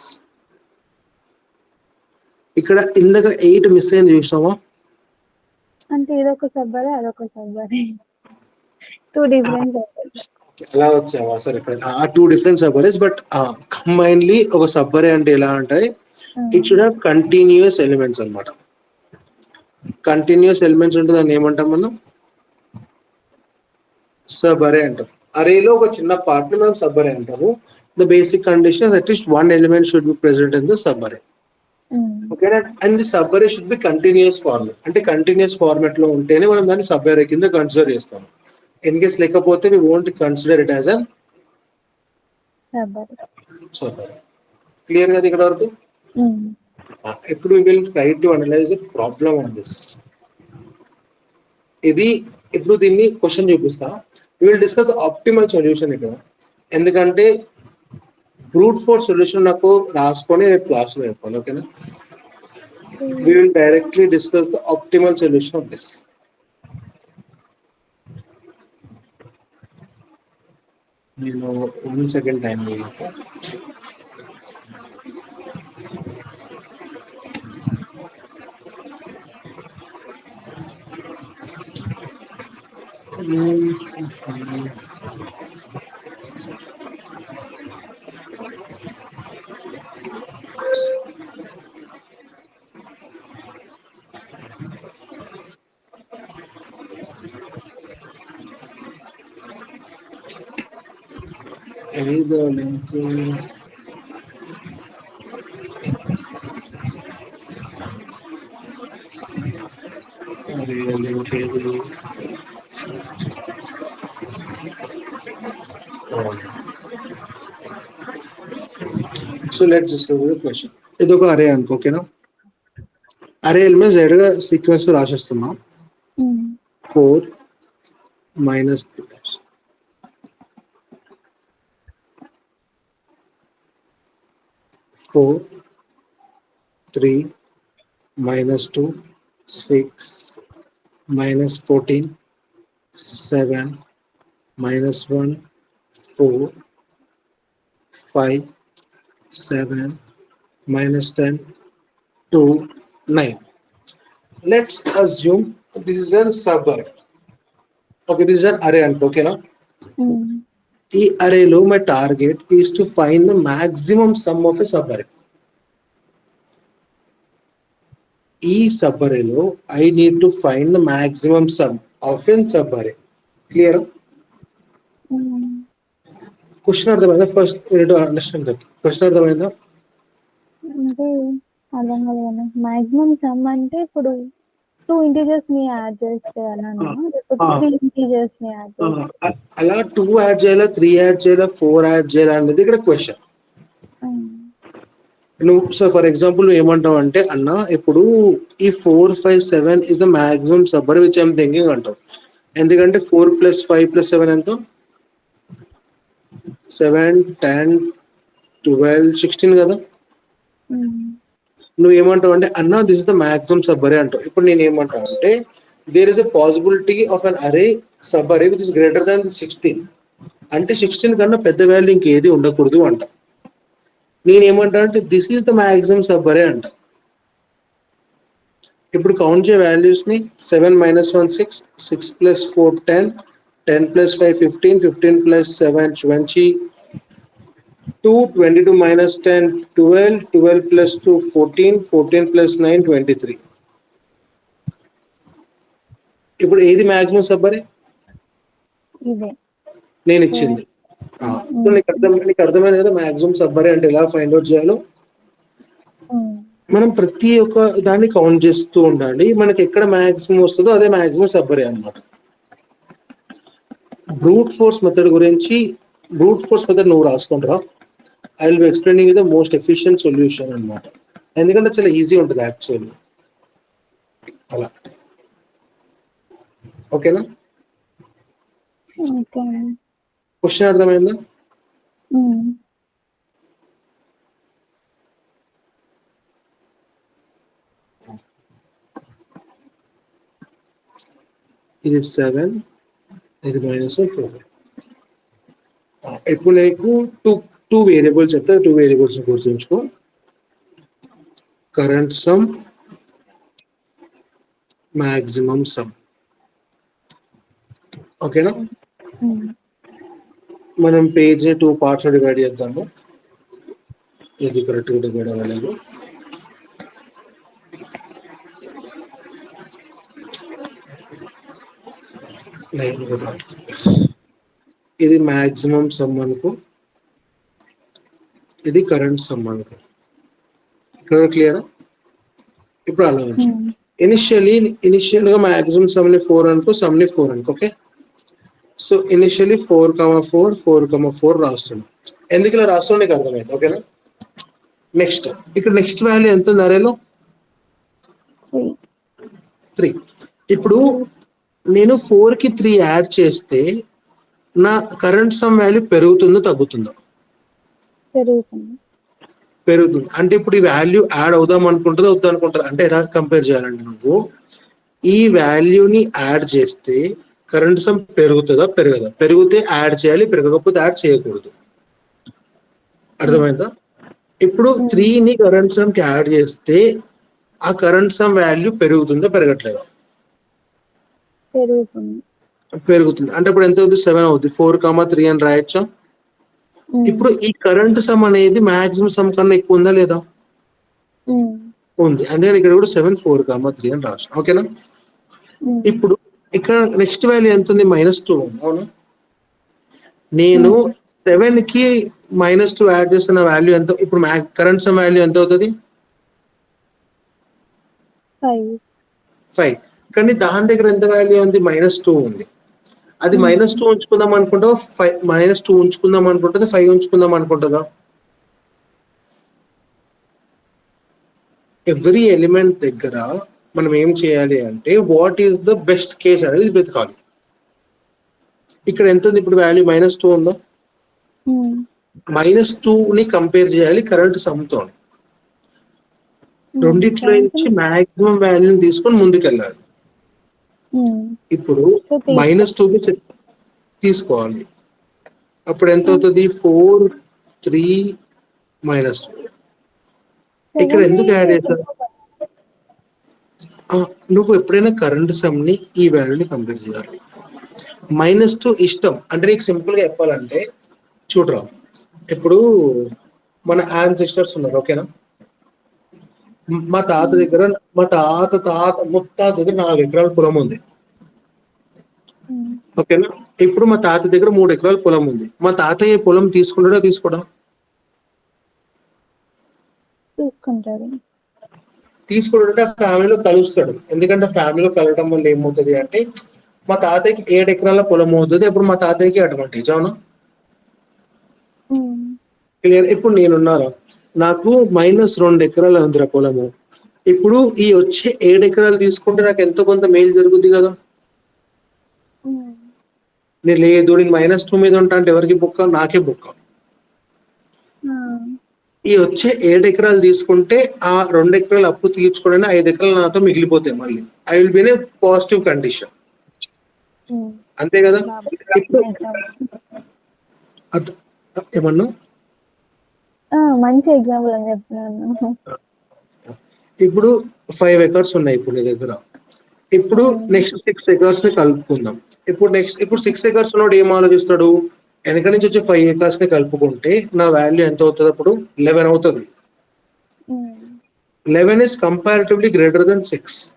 ఇక్కడ ఇందాక 8 మిస్ అయింది చూసావా? అంటే ఇదొక సబ్ అరే అదొక సబ్ అరే. 2 డిఫరెంట్ సబ్. అలా వచ్చావా? సరే ఆ 2 different sub arrays but combinedly ఒక సబ్ అరే అంటే ఎలా అంటే it should have continuous elements అన్నమాట. కంటిన్యూస్ ఎలిమెంట్స్ ఉంటే దాన్ని ఏమంటాం మనం? సబ్ అరే అంటాం. అరేలో ఒక చిన్న పార్ట్ ని మనం సబ్ అరే అంటాము. The basic condition at least one element should be present in the sub అరే. ఓకేనా? అండ్ ది సబ్ అరే షుడ్ బి కంటిన్యూస్ ఫార్మాట్. అంటే కంటిన్యూస్ ఫార్మాట్ లో ఉంటేనే మనం దాన్ని సబ్ అరే కింద కన్సిడర్ చేస్తాం. ఇన్ కేస్ లేకపోతే we won't consider it as an sub array. Clear కదా ఇక్కడ వరకు? ఇప్పుడు we will try to analyze the problem on this. ఇది ఇప్పుడు దీన్ని క్వశ్చన్ చూపిస్తా. We will discuss the optimal solution ఇక్కడ. ఎందుకంటే బ్రూట్ ఫోర్స్ సొల్యూషన్ నాకు రాసుకొని రేపు క్లాస్ లో చెప్పాలి. ఓకేనా? We will directly discuss the optimal solution of this. నేను 1 సెకండ్ టైం మీకు. ఏదో లింక్ అరే లింక్ ఏది? So let's discuss the question. ఇది ఒక అరే అనుకో. ఓకేనా? అరే ఎలిమెంట్స్ డైరెక్ట్ గా సీక్వెన్స్ లో రాసేస్తున్నా. 4 minus 3 4 3 minus 2 6 minus 14 7 minus 1 4 5 7 minus 10 2 9. Let's assume this is a subarray. Okay, this is an array. Okay, now ఈ అరేలో my target is to find the maximum sum of a sub array. ఈ సబ్ అరేలో I need to find the maximum sum of an sub array. Clear? Question అర్థమైందా? First understand that. Question అర్థమైందా? అంటే అర్థం కాలేదు. మాక్సిమం సమ్ అంటే ఇప్పుడు 2 ఇంటిజర్స్ ని యాడ్ చేస్తే అలానా, లేకపోతే 3 ఇంటిజర్స్ ని యాడ్ చేస్తే? అలా 2 యాడ్ చేయాలా, 3 యాడ్ చేయాలా, 4 యాడ్ చేయాలా అనేది ఇక్కడ క్వశ్చన్. నువ్వు సో ఫర్ ఎగ్జాంపుల్ నువ్వు ఏమంటావు అంటే అన్న ఇప్పుడు ఈ 4 5 7 ఇస్ ద మాక్సిమం సబ్ అరే విచ్ ఐఎమ్ థింకింగ్ అంటావు. ఎందుకంటే 4 + 5 + 7 ఎంత? 7 10 12 16 కదా. నువ్వు ఏమంటావు అంటే అన్న this is the maximum sub array అంటావు. ఇప్పుడు నేను ఏమంటావు అంటే there is a possibility of an array sub అరే విచ్ ఇస్ గ్రేటర్ దాన్ 16. అంటే 16 కన్నా పెద్ద వాల్యూ ఇంకేది ఉండకూడదు అంట. నేనేమంటా అంటే this is the maximum sub అరే అంట. ఇప్పుడు కౌంట్ చేయ వాల్యూస్ ని 7 - 1 6 6 + 4 10 10 + 5 15 15 + 7 20 2 22 - 10 12 12 + 2 14 14 + 9 23. ఇప్పుడు ఏది మాక్సిమం సబ్ అరే? ఇదే నేను ఇచ్చింది. నీకు అర్థమైంది కదా మాక్సిమం సబ్ అరే అంటే ఎలా ఫైండ్ అవుట్ చేయాలో. మనం ప్రతి ఒక్క దాన్ని కౌంట్ చేస్తూ ఉండాలి. మనకి ఎక్కడ మాక్సిమం వస్తుందో అదే మాక్సిమం సబ్ అరే అన్నమాట. బ్రూట్ ఫోర్స్ మెథడ్ గురించి బ్రూట్ ఫోర్స్ మెథడ్ నువ్వు రాసుకుంటారా? I will be explaining the most efficient solution అన్నమాట. ఎందుకంటే చాలా ఈజీ ఉంటుంది యాక్చువల్లీ. అలా. ఓకేనా? ఓకే. క్వశ్చన్ అర్థమైందా? ఇది 7, ఇది -4. ఇప్పుడు నీకు టూ వేరియబుల్స్ చెప్తే 2 వేరియబుల్స్ గుర్తుంచుకో. Current some, maximum some. ఓకేనా? మనం పేజ్ 2 పార్ట్స్ డివైడ్ చేద్దాము. ఇది కరెక్ట్గా డివైడ్ అవ్వలేదు. ఇది మాక్సిమం సమ్ అనుకో, ఇది కరెంట్ సమ్ అనుకో. ఇక్కడ క్లియరా? ఇప్పుడు ఆలోచించు. ఇనిషియల్ గా మాక్సిమం సమ్ ని 4 అనుకో, సమ్ ని 4 అనుకో. ఓకే, సో ఇనిషియలీ 4,4 4,4 రాస్తున్నాం. ఎందుకు ఇలా రాస్తున్నాం నీకు అర్థమైంది. ఓకేనా? నెక్స్ట్ ఇక్కడ నెక్స్ట్ వాల్యూ ఎంత ఉంది అరేలో? 3. ఇప్పుడు నేను 4 కి 3 యాడ్ చేస్తే నా కరెంట్ సమ్ వాల్యూ పెరుగుతుందో తగ్గుతుందో? పెరుగుతుంది. అంటే ఇప్పుడు ఈ వాల్యూ యాడ్ అవుదాం అనుకుంటుందో వద్దాం అనుకుంటుంది? అంటే ఎలా కంపేర్ చేయాలంటే, నువ్వు ఈ వాల్యూని యాడ్ చేస్తే కరెంట్ సమ్ పెరుగుతుందా పెరగదా? పెరిగితే యాడ్ చేయాలి, పెరగకపోతే యాడ్ చేయకూడదు. అర్థమైందా? ఇప్పుడు 3ని కరెంట్ సమ్ కి యాడ్ చేస్తే ఆ కరెంట్ సమ్ వాల్యూ పెరుగుతుందా పెరగట్లేదా? పెరుగుతుంది. అంటే ఇప్పుడు ఎంత అవుతుంది? 7 అవుతుంది. 4,3 అని రాయొచ్చా? ఇప్పుడు ఈ కరెంట్ సమ్ అనేది మాక్సిమం సమ్ కన్నా ఎక్కువ ఉందా లేదా? ఉంది. అందుకని ఇక్కడ కూడా 7 4,3 అని రాసు. ఓకేనా? ఇప్పుడు ఇక్కడ నెక్స్ట్ వాల్యూ ఎంత ఉంది? -2 ఉంది. అవునా? నేను 7 కి -2 యాడ్ చేస్తున్న వాల్యూ ఎంత? ఇప్పుడు కరెంట్ సమ్ వాల్యూ ఎంత అవుతుంది? 5. కానీ దాని దగ్గర ఎంత వాల్యూ ఉంది? -2 ఉంది. అది -2 ఉంచుకుందాం అనుకుంటా, -2 ఉంచుకుందాం అనుకుంటుందా, 5 ఉంచుకుందాం అనుకుంటుందా? ఎవ్రీ ఎలిమెంట్ దగ్గర మనం ఏం చేయాలి అంటే, what is the best case అనేది వెతకాలి. ఇక్కడ ఎంత ఉంది ఇప్పుడు వాల్యూ? -2 ఉందా? -2ని కంపేర్ చేయాలి కరెంట్ సమ్ తో. రెండిట్లో నుంచి మాక్సిమం వాల్యూని తీసుకొని ముందుకెళ్ళాలి. ఇప్పుడు -2కి తీసుకోవాలి. అప్పుడు ఎంత అవుతుంది? 4 3 -2. ఇక్కడ ఎందుకు యాడ్ చేశారు? నువ్వు ఎప్పుడైనా కరెంట్ సమ్ ని ఈ వాల్యూని కంపేర్ చేయాలి. -2 ఇష్టం అంటే నీకు సింపుల్ గా చెప్పాలంటే, చూడరా, ఇప్పుడు మన యాన్సిస్టర్స్ ఉన్నారు. ఓకేనా? మా తాత దగ్గర ముత్తాత దగ్గర 4 ఎకరాల పొలం ఉంది. ఓకేనా? ఇప్పుడు మా తాత దగ్గర 3 ఎకరాల పొలం ఉంది. మా తాతయ్య పొలం తీసుకుంటాడా తీసుకోడా? తీసుకుంటే ఆ ఫ్యామిలీలో కలుస్తాడు. ఎందుకంటే ఫ్యామిలీలో కలవడం వల్ల ఏమవుతుంది అంటే, మా తాతయ్యకి 7 ఎకరాల పొలం అవుతుంది. అప్పుడు మా తాతయ్యకి అడ్వాంటేజ్. అవునా? క్లియర్? ఇప్పుడు నేనున్నారా, నాకు -2 ఎకరాల ఉంది పొలము. ఇప్పుడు ఈ వచ్చే 7 ఎకరాలు తీసుకుంటే నాకు ఎంతో కొంత మేలు జరుగుద్ది కదా? నేను లేదు, నేను -2 మీద ఉంటా అంటే ఎవరికి బుక్క? నాకే బుక్క. ఈ వచ్చే 7 ఎకరాలు తీసుకుంటే ఆ 2 ఎకరాలు అప్పు తీర్చుకోవడానికి 5 ఎకరాలు నాతో మిగిలిపోతాయి. మళ్ళీ I will be in a positive condition. అంతే కదా? ఇప్పుడు ఏమన్నా మంచి ఎగ్జాంపుల్ అని చెప్తున్నాను. ఇప్పుడు 5 ఎకర్స్ ఉన్నాయి ఇప్పుడు నీ దగ్గర. ఇప్పుడు నెక్స్ట్ 6 ఎకర్స్ ని కలుపుకుందాం. ఇప్పుడు 6 ఎకర్స్ ఉన్నోడు ఏం ఆలోచిస్తాడు? వెనక నుంచి వచ్చి 5 ఎకర్స్ ని కలుపుకుంటే నా వాల్యూ ఎంత అవుతుంది? అప్పుడు 11 అవుతుంది. 11 is comparatively greater than 6.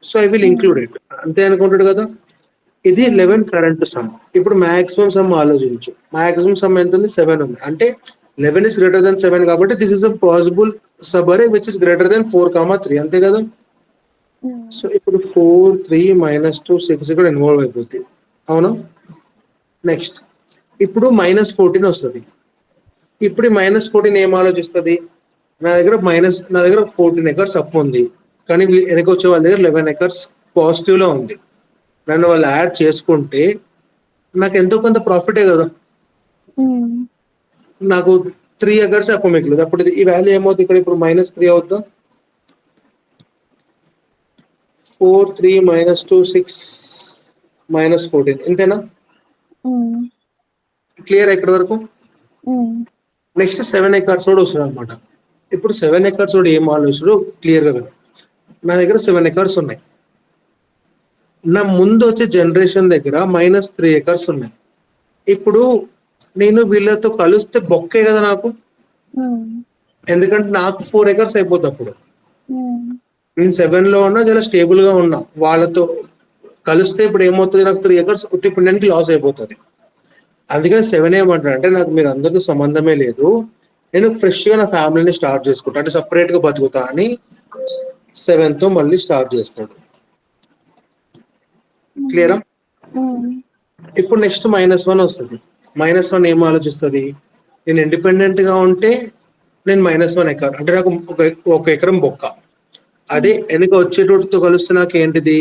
So I will include it. అంతే అనుకుంటాడు కదా? ఇది 11 కరెంట్ సమ్. ఇప్పుడు మాక్సిమం సమ్ ఆలోచించు. మాక్సిమం సమ్ ఎంత ఉంది? 7 ఉంది. అంటే 11 is greater than 7 కాబట్టి this is a possible sub అరే విచ్ ఇస్ గ్రేటర్ దెన్ 4,3. అంతే కదా? సో ఇప్పుడు 4 3 -2 6 ఇక్కడ ఇన్వాల్వ్ అయిపోతుంది. అవునా? నెక్స్ట్ ఇప్పుడు -14 వస్తుంది. ఇప్పుడు -14 ఏం ఆలోచిస్తుంది? నా దగ్గర 14 ఎకర్స్ అప్పు ఉంది. కానీ వెనక వచ్చే వాళ్ళ దగ్గర 11 ఎకర్స్ పాజిటివ్ లో ఉంది. నన్ను వాళ్ళు యాడ్ చేసుకుంటే నాకు ఎంతో కొంత ప్రాఫిటే కదా. నాకు 3 ఎకర్స్ అప్పు మిగిలింది. అప్పుడు ఈ వాల్యూ ఏమవుతుంది ఇక్కడ? ఇప్పుడు -3 అవుద్దా? 4 3 -2 6 -14 ఇంతేనా? క్లియర్ ఇక్కడ వరకు? నెక్స్ట్ 7 ఎకర్స్ కూడా వస్తుంది అనమాట. ఇప్పుడు 7 ఎకర్స్ కూడా ఏం ఆలోచిస్తాడు క్లియర్గా విను. నా దగ్గర 7 ఎకర్స్ ఉన్నాయి. నా ముందు వచ్చే జనరేషన్ దగ్గర -3 ఎకర్స్ ఉన్నాయి. ఇప్పుడు నేను వీళ్ళతో కలిస్తే బొక్కే కదా నాకు, ఎందుకంటే నాకు 4 ఎకర్స్ అయిపోతుంది. అప్పుడు నేను 7 లో ఉన్నా, చాలా స్టేబుల్ గా ఉన్నా. వాళ్ళతో కలిస్తే ఇప్పుడు ఏమవుతుంది? నాకు 3 ఎకర్స్ పుట్టిపుణ్యానికి లాస్ అయిపోతుంది. అందుకని 7 ఏమంటాడు అంటే, నాకు మీరు అందరితో సంబంధమే లేదు, నేను ఫ్రెష్ గా నా ఫ్యామిలీని స్టార్ట్ చేసుకుంటా, అంటే సపరేట్ గా బతుకుతా అని 7 తో మళ్ళీ స్టార్ట్ చేస్తాడు. క్లియరా? ఇప్పుడు నెక్స్ట్ -1 వస్తుంది. -1 ఏం ఆలోచిస్తుంది? నేను ఇండిపెండెంట్ గా ఉంటే నేను -1 ఎకర్ అంటే నాకు ఒక ఎకరం బొక్క. అదే వెనుక వచ్చేటోటితో కలిస్తే నాకు ఏంటిది?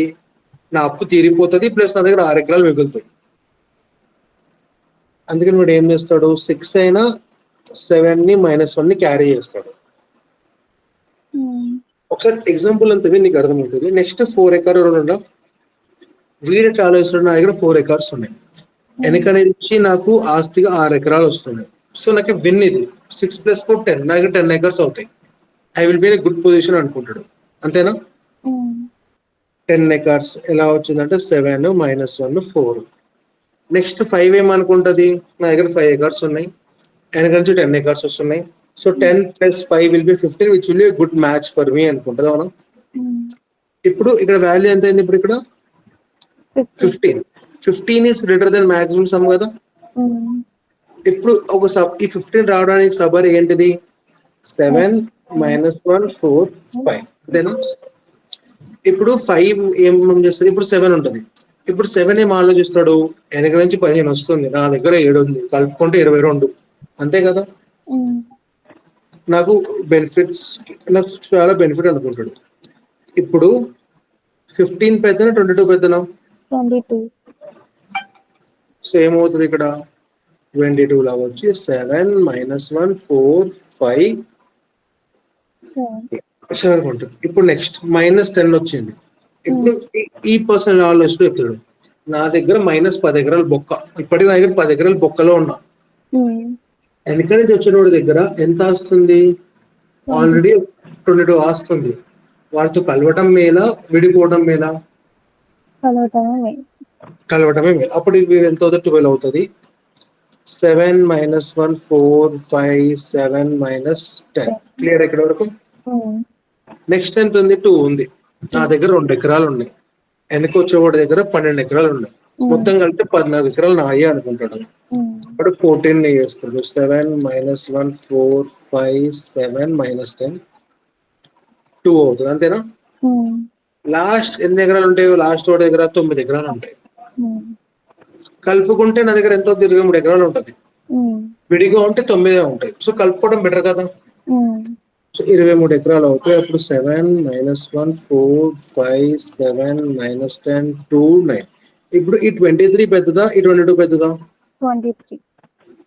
నా అప్పు తీరిపోతుంది, ప్లస్ నా దగ్గర 6 ఎకరాలు మిగులుతాయి. అందుకని వీడు ఏం చేస్తాడు? 6 అయినా 7 ని -1 ని క్యారీ చేస్తాడు. ఒకసారి ఎగ్జాంపుల్ అంతా నీకు అర్థమవుతుంది. నెక్స్ట్ 4 ఎకర్ ఉండ వీడు చాలా ఇస్తాడు. నా దగ్గర 4 ఎకర్స్ ఉన్నాయి. వెనక నుంచి నాకు ఆస్తిగా 6 ఎకరాలు వస్తున్నాయి. సో నాకు విన్ ఇది 6 + 4 10, నా దగ్గర 10 ఎకర్స్ అవుతాయి. I will be in good position అనుకుంటాడు. అంతేనా? 10 ఎకర్స్ ఎలా వచ్చిందంటే 7 -1 4. నెక్స్ట్ 5 ఏమనుకుంటుంది? నా దగ్గర 5 ఎకర్స్ ఉన్నాయి, వెనక నుంచి 10 ఎకర్స్ వస్తున్నాయి. So 10 + 5 will be 15, which will be good match for me అనుకుంటుంది. అవునా? ఇప్పుడు ఇక్కడ వాల్యూ ఎంత అయింది? ఇప్పుడు ఇక్కడ 15. 15 is greater than maximum some కదా. ఇప్పుడు ఒక ఈ 15 రావడానికి సబర్ ఏంటిది? 7 -1 4 5. అంతేనా? ఇప్పుడు 5 ఏం చేస్తుంది? ఇప్పుడు 7 ఉంటుంది. ఇప్పుడు 7 ఏం ఆలోచిస్తాడు? వెనక నుంచి 15 వస్తుంది, నా దగ్గర 7 ఉంది, కలుపుకుంటే 22. అంతే కదా? నాకు బెనిఫిట్స్, నాకు చాలా బెనిఫిట్ అనుకుంటాడు. ఇప్పుడు 15 పెద్దనా 22 పెద్దనా? 22. సో ఏమవుతుంది ఇక్కడ? 22 లాగా వచ్చి 7 -1 4 5 7 ఉంటుంది. ఇప్పుడు నెక్స్ట్ -10 వచ్చింది. ఇప్పుడు ఈ పర్సన్ ఆలోచన చెప్తాడు, నా దగ్గర -10 ఎకరాలు బొక్క, ఇప్పటికి నా దగ్గర 10 ఎకరాలు బొక్కలో ఉన్నా. వెనక నుంచి వచ్చిన దగ్గర ఎంత వస్తుంది? ఆల్రెడీ 22 వస్తుంది. వాటితో కలవటం మేలా, విడిపోవడం మేలా? కలవటమే మేలు. అప్పుడు వీడు ఎంత అవుతుంది? 12 అవుతుంది. 7 -1 4 5 7 -10. క్లియర్ ఇక్కడ వరకు? నెక్స్ట్ ఎంత ఉంది? 2 ఉంది. నా దగ్గర 2 ఎకరాలు ఉన్నాయి, వెనక వచ్చేవాడి దగ్గర 12 ఎకరాలు ఉన్నాయి. మొత్తం కలిపి 14 ఎకరాలు నాయే అనుకుంటాడు. ఇప్పుడు 14 చేస్తాడు. 7 -1 4 5 7 -10 2 అవుతుంది. అంతేనా? లాస్ట్ ఎన్ని ఎకరాలు ఉంటాయి? లాస్ట్ వాడి దగ్గర 9 ఎకరాలు ఉంటాయి. కలుపుకుంటే నా దగ్గర ఎంతో 23 ఎకరాలు ఉంటుంది. విడిగా ఉంటే 9 ఉంటాయి. సో కలుపుకోవడం బెటర్ కదా. 23 ఎకరాలు అవుతాయి. అప్పుడు 7 -1 4 5 7 -10 2 9. ఇప్పుడు ఈ 23 పెద్దదా, ఈ 22 పెద్దదా?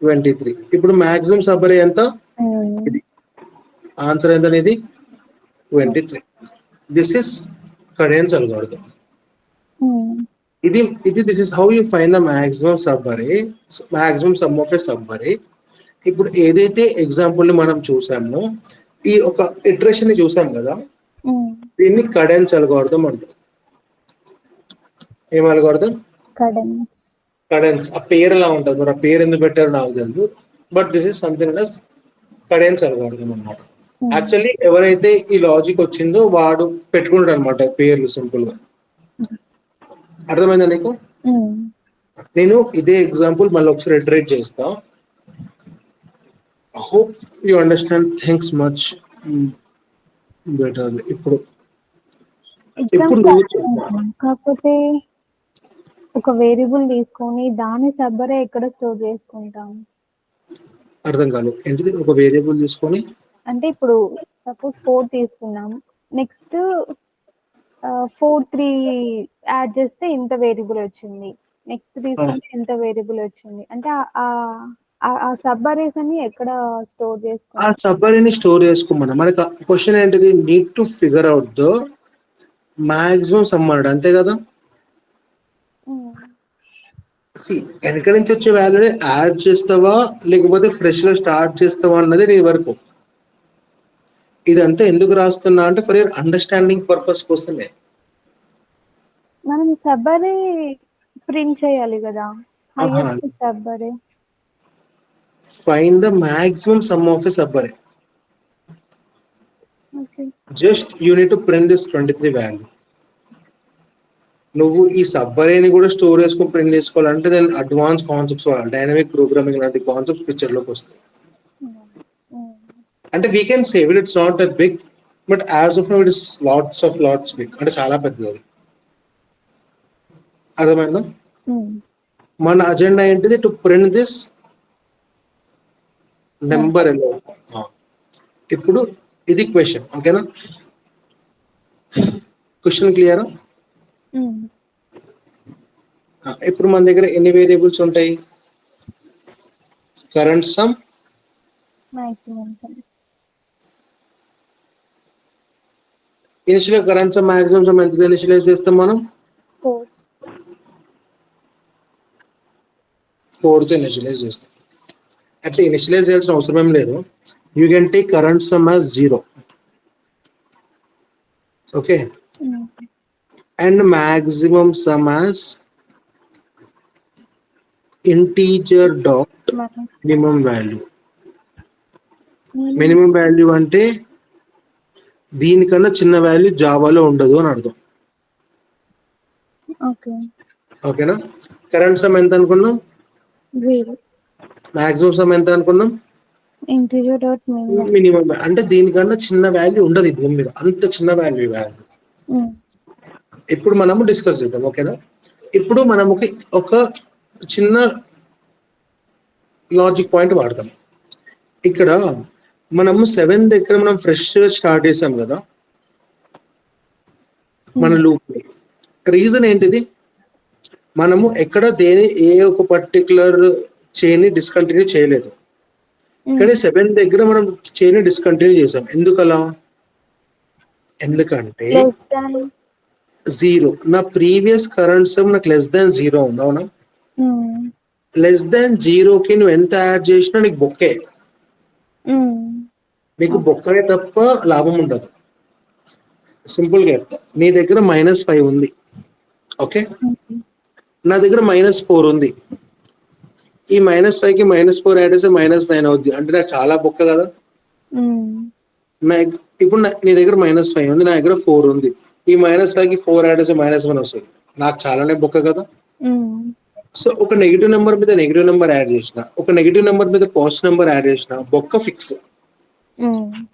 23. ఇప్పుడు మాక్సిమం సబ్బర్ ఎంత? ఆన్సర్ ఎంత అనేది? 23. This is Kadane's algorithm. This is how you find the maximum subarray, maximum sum of a subarray. ఇప్పుడు ఏదైతే ఎగ్జాంపుల్ ని మనం చూసామో, ఈ ఒక ఇటరేషన్ ని చూసాం కదా, దీన్ని కడెన్స్ అల్గోరిథం అంటారు. ఏం అల్గోరిథం? కడెన్స్. ఆ పేరు ఎలా ఉంటుంది, మరి ఆ పేరు ఎందుకు పెట్టారో నాకు తెలియదు, but this is something as Kadane's algorithm అన్నమాట. యాక్చువల్లీ ఎవరైతే ఈ లాజిక్ వచ్చిందో వాడు పెట్టుకుంటాడు అనమాట పేర్లు సింపుల్ గా. అర్థమైందా నీకు? నేను ఇదే ఎగ్జాంపుల్ మళ్ళీ ఒకసారి ఇటరేట్ చేస్తా. Hope you understand things much better. ఇప్పుడు కాకపోతే ఒక వేరియబుల్ తీసుకొని దాని సబ్బరే ఎక్కడ స్టోర్ చేసుకుంటాం? అర్థం కాలేదు. ఏంటిది ఒక వేరియబుల్ తీసుకొని? అంటే ఇప్పుడు సపోజ్ 4 తీసుకున్నాం, నెక్స్ట్ 4 3 యాడ్ చేస్తే ఇంత వేరియబుల్ వచ్చింది. నెక్స్ట్ తీసుకుంటే ఇంత వేరియబుల్ వచ్చింది. అంటే ఆ సబ్ అరేస్ అన్ని ఎక్కడ స్టోర్ ఆ చేసుకుంటాం? సబ్ అరేని స్టోర్ చేసుకోమన్నా. మనకి క్వశ్చన్ ఏంటిది? Need to figure out the maximum sum అన్నాడు, అంతే కదా. వెనక నుంచి వచ్చే వాల్యూని యాడ్ చేస్తావా లేకపోతే ఫ్రెష్ గా స్టార్ట్ చేస్తావా అన్నది నీ వరకు. ఇదంతా ఎందుకు రాస్తున్నా అంటే ఫర్ యువర్ అండర్స్టాండింగ్ పర్పస్ కోసమే. మనం సబ్ అరే ప్రింట్ చేయాలి కదా, highest sub array. Find the maximum sum of a sub array. Okay. Just you need to print this 23 value. నువ్వు ఈ సబ్ అరేని కూడా స్టోర్ చేసుకుని ప్రింట్ చేసుకోవాలంటే దాని అడ్వాన్స్ కాన్సెప్ట్స్ వాడాలి. డైనమిక్ ప్రోగ్రామింగ్ లాంటి కాన్సెప్ట్స్ పిక్చర్ లోకి వస్తాయి. అంటే we can save it, it's not that big, but as of now it is lots big. అంటే చాలా పెద్దది అది. అర్థమైందా? మన అజెండా ఏంటిది? టు ప్రింట్ దిస్ నెంబర్ ఎలా. ఇప్పుడు ఇది క్వశ్చన్, ఓకేనా? క్వశ్చన్ క్లియరా? ఇప్పుడు మన దగ్గర ఎన్ని వేరియబుల్స్ ఉంటాయి? Current some, maximum some. Initial current some, maximum sum ఎంత ఇనిషియలైజ్ చేస్తాం మనం? 4 తో ఇనిషియలైజ్ చేస్తాం. అట్లా ఇనిషియలైజ్ చేయాల్సిన అవసరం ఏం లేదు. You can take current some as 0, okay, and maximum some as integer dot minimum value. Minimum value అంటే దీనికన్నా చిన్న వాల్యూ జావాలో ఉండదు అని అర్థం. ఓకేనా? కరెంట్ సమ్ ఎంత అనుకున్నాం? 0. మాక్సిమం సమ్ ఎంత అనుకున్నాం? Integer dot minimum. అంటే దీనికన్నా చిన్న వాల్యూ ఉండదు ఈ భూమి మీద, అంత చిన్న వాల్యూ. ఇప్పుడు మనము డిస్కస్ చేద్దాం, ఓకేనా? ఇప్పుడు మనము ఒక చిన్న లాజిక్ పాయింట్ వాడతాం. ఇక్కడ మనము 7 దగ్గర మనం ఫ్రెష్ స్టార్ట్ చేసాం కదా మన లూప్. రీజన్ ఏంటిది? మనము ఎక్కడ ఏ ఒక పర్టికులర్ చైన్ ని డిస్కంటిన్యూ చేయలేదు, కానీ 7 దగ్గర మనం చైన్ ని డిస్కంటిన్యూ చేసాం. ఎందుకలా? ఎందుకంటే 0 నా ప్రీవియస్ కరెంట్ సమ్ నాకు లెస్ దాన్ 0 ఉంది, అవునా? లెస్ దాన్ 0కి నువ్వు ఎంత యాడ్ చేసినా నీకు బొక్కే. నీకు బొక్కనే తప్ప లాభం ఉండదు. సింపుల్ గా చెప్తా. నీ దగ్గర -5 ఉంది, ఓకే, నా దగ్గర -4 ఉంది. ఈ -5కి -4 యాడ్ చేస్తే -9 అవుద్ది. అంటే నాకు చాలా బొక్క కదా. ఇప్పుడు నీ దగ్గర -5 ఉంది, నా దగ్గర 4 ఉంది. ఈ -5కి 4 యాడ్ చేస్తే -1 వస్తుంది. నాకు చాలానే బొక్క కదా. సో ఒక నెగిటివ్ నెంబర్ మీద నెగిటివ్ నెంబర్ యాడ్ చేసిన, ఒక నెగిటివ్ నెంబర్ మీద పాజిటివ్ నెంబర్ యాడ్ చేసిన, బొక్క ఫిక్స్.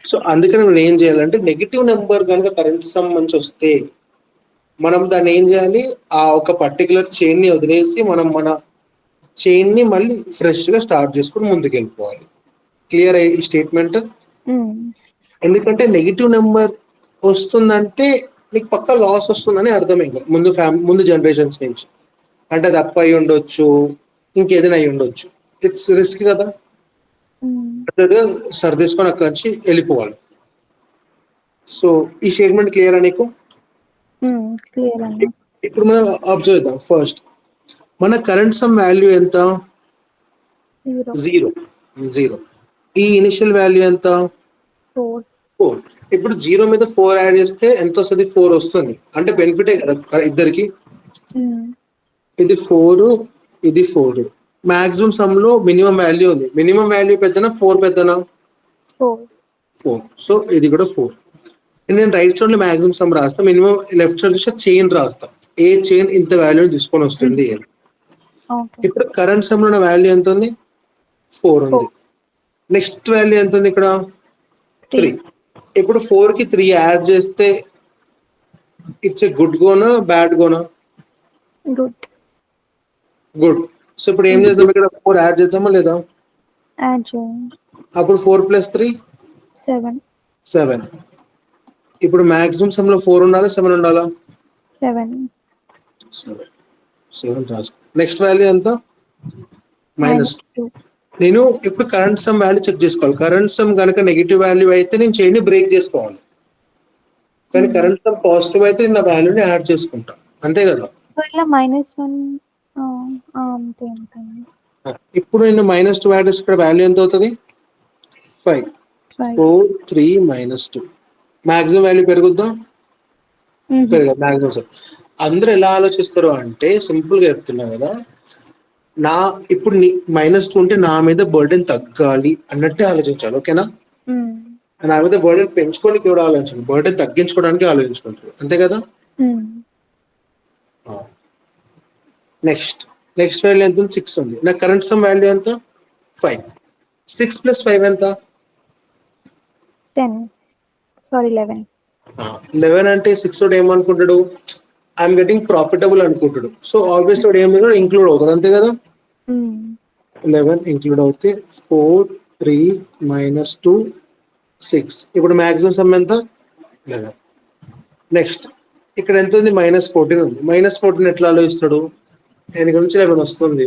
సో అందుకని మనం ఏం చేయాలంటే నెగిటివ్ నెంబర్ కనుక కరెంట్ సమ్ నుంచి వస్తే మనం దాన్ని ఏం చేయాలి? ఆ ఒక పర్టికులర్ చైన్ ని వదిలేసి మనం మన చైన్ ని మళ్ళీ ఫ్రెష్ గా స్టార్ట్ చేసుకుని ముందుకు వెళ్ళిపోవాలి. క్లియర్ అయ్యి ఈ స్టేట్మెంట్? ఎందుకంటే నెగిటివ్ నెంబర్ వస్తుందంటే నీకు పక్క లాస్ వస్తుందని అర్థం. ఇంకా ముందు జనరేషన్స్ నుంచి అంటే అది అప్ అయి ఉండొచ్చు, ఇంకేదైనా అయి ఉండొచ్చు. ఇట్స్ రిస్క్ కదా. సర్దేసుకొని అక్కడి నుంచి వెళ్ళిపోవాలి. సో ఈ స్టేట్మెంట్ క్లియరా నీకు? ఇప్పుడు మనం అబ్జర్వ్ చేద్దాం. ఫస్ట్ మన కరెంట్ సమ్ వాల్యూ ఎంత? 0. ఈ ఇనిషియల్ వాల్యూ ఎంత? 4. ఇప్పుడు 0 మీద 4 యాడ్ చేస్తే ఎంత వస్తుంది? 4 వస్తుంది. అంటే బెనిఫిటే కదా ఇద్దరికి. ఇది 4, ఇది 4. మాక్సిమం సమ్ లో మినిమం వాల్యూ ఉంది. మినిమం వాల్యూ పెద్దనా 4 పెద్దనా? 4. సో ఇది కూడా 4. నేను రైట్ సైడ్ లో మాక్సిమం సమ్ రాస్తా, మినిమం లెఫ్ట్ సైడ్ చూస్తే చైన్ రాస్తా. ఏ చైన్ ఇంత వాల్యూ తీసుకొని వస్తుంది. ఇప్పుడు కరెంట్ సమ్ లో వాల్యూ ఎంత ఉంది? 4 ఉంది. నెక్స్ట్ వాల్యూ ఎంత ఉంది ఇక్కడ? 3. ఇప్పుడు 4 కి 3 యాడ్ చేస్తే it's a good gonna bad gonna? Good. So ఇప్పుడు ఏం చేద్దాం? ఇక్కడ 4 యాడ్ చేద్దామా లేదా? అప్పుడు 4 + 3 7. ఇప్పుడు మాక్సిమం సమ్ లో 4 ఉండాలా 7 ఉండాలా? 7 7 రాజు. నెక్స్ట్ వాల్యూ ఎంత? -2. -2. నేను ఇప్పుడు కరెంట్ సమ్ వాల్యూ చెక్ చేసుకోవాలి. కరెంట్ సమ్ కనుక నెగిటివ్ వాల్యూ అయితే నేను చైన్ బ్రేక్ చేసుకోవాలి. కానీ కరెంట్ సమ్ పాజిటివ్ అయితే నేను నా వాల్యూని యాడ్ చేసుకుంటా. అంతే కదా? ఒకవేళ -1 అంతే ఉంటుంది. ఇప్పుడు నేను -2 యాడ్ చేస్తే ఇక్కడ వాల్యూ ఎంత అవుతుంది? 5. 4 3 -2. మాక్సిమం వాల్యూ పెరుగుద్దా? పెరగదు. Maximum sum. అందరూ ఎలా ఆలోచిస్తారు అంటే సింపుల్ గా చెప్తున్నా కదా, ఇప్పుడు -2 ఉంటే నా మీద బర్డెన్ తగ్గాలి అన్నట్టే ఆలోచించాలి. ఓకేనా? నా మీద బర్డెన్ పెంచుకోవడానికి కూడా ఆలోచించాలి, బర్డెన్ తగ్గించుకోవడానికి ఆలోచించుకుంటారు. అంతే కదా? నెక్స్ట్ వాల్యూ ఎంత? 6 ఉంది. నా కరెంట్ సమ్ వాల్యూ ఎంత? 5. 6 + 5 ఎంత? 10. సారీ 11. 11 అంటే 6 తోటి ఏమనుకుంటాడు? ఐఎమ్ గెటింగ్ ప్రాఫిటబుల్ అనుకుంటాడు. సో ఆబ్వియస్ తోటి ఏం ఇంక్లూడ్ అవుతాడు. అంతే కదా? 11 ఇంక్లూడ్ అవుతే 4 3 -2 6. ఇప్పుడు మాక్సిమం సమ్ ఎంత? 11. నెక్స్ట్ ఇక్కడ ఎంత ఉంది? -14 ఉంది. -14 ఎట్లా ఆలోచిస్తాడు? వెనక నుంచి 11 వస్తుంది,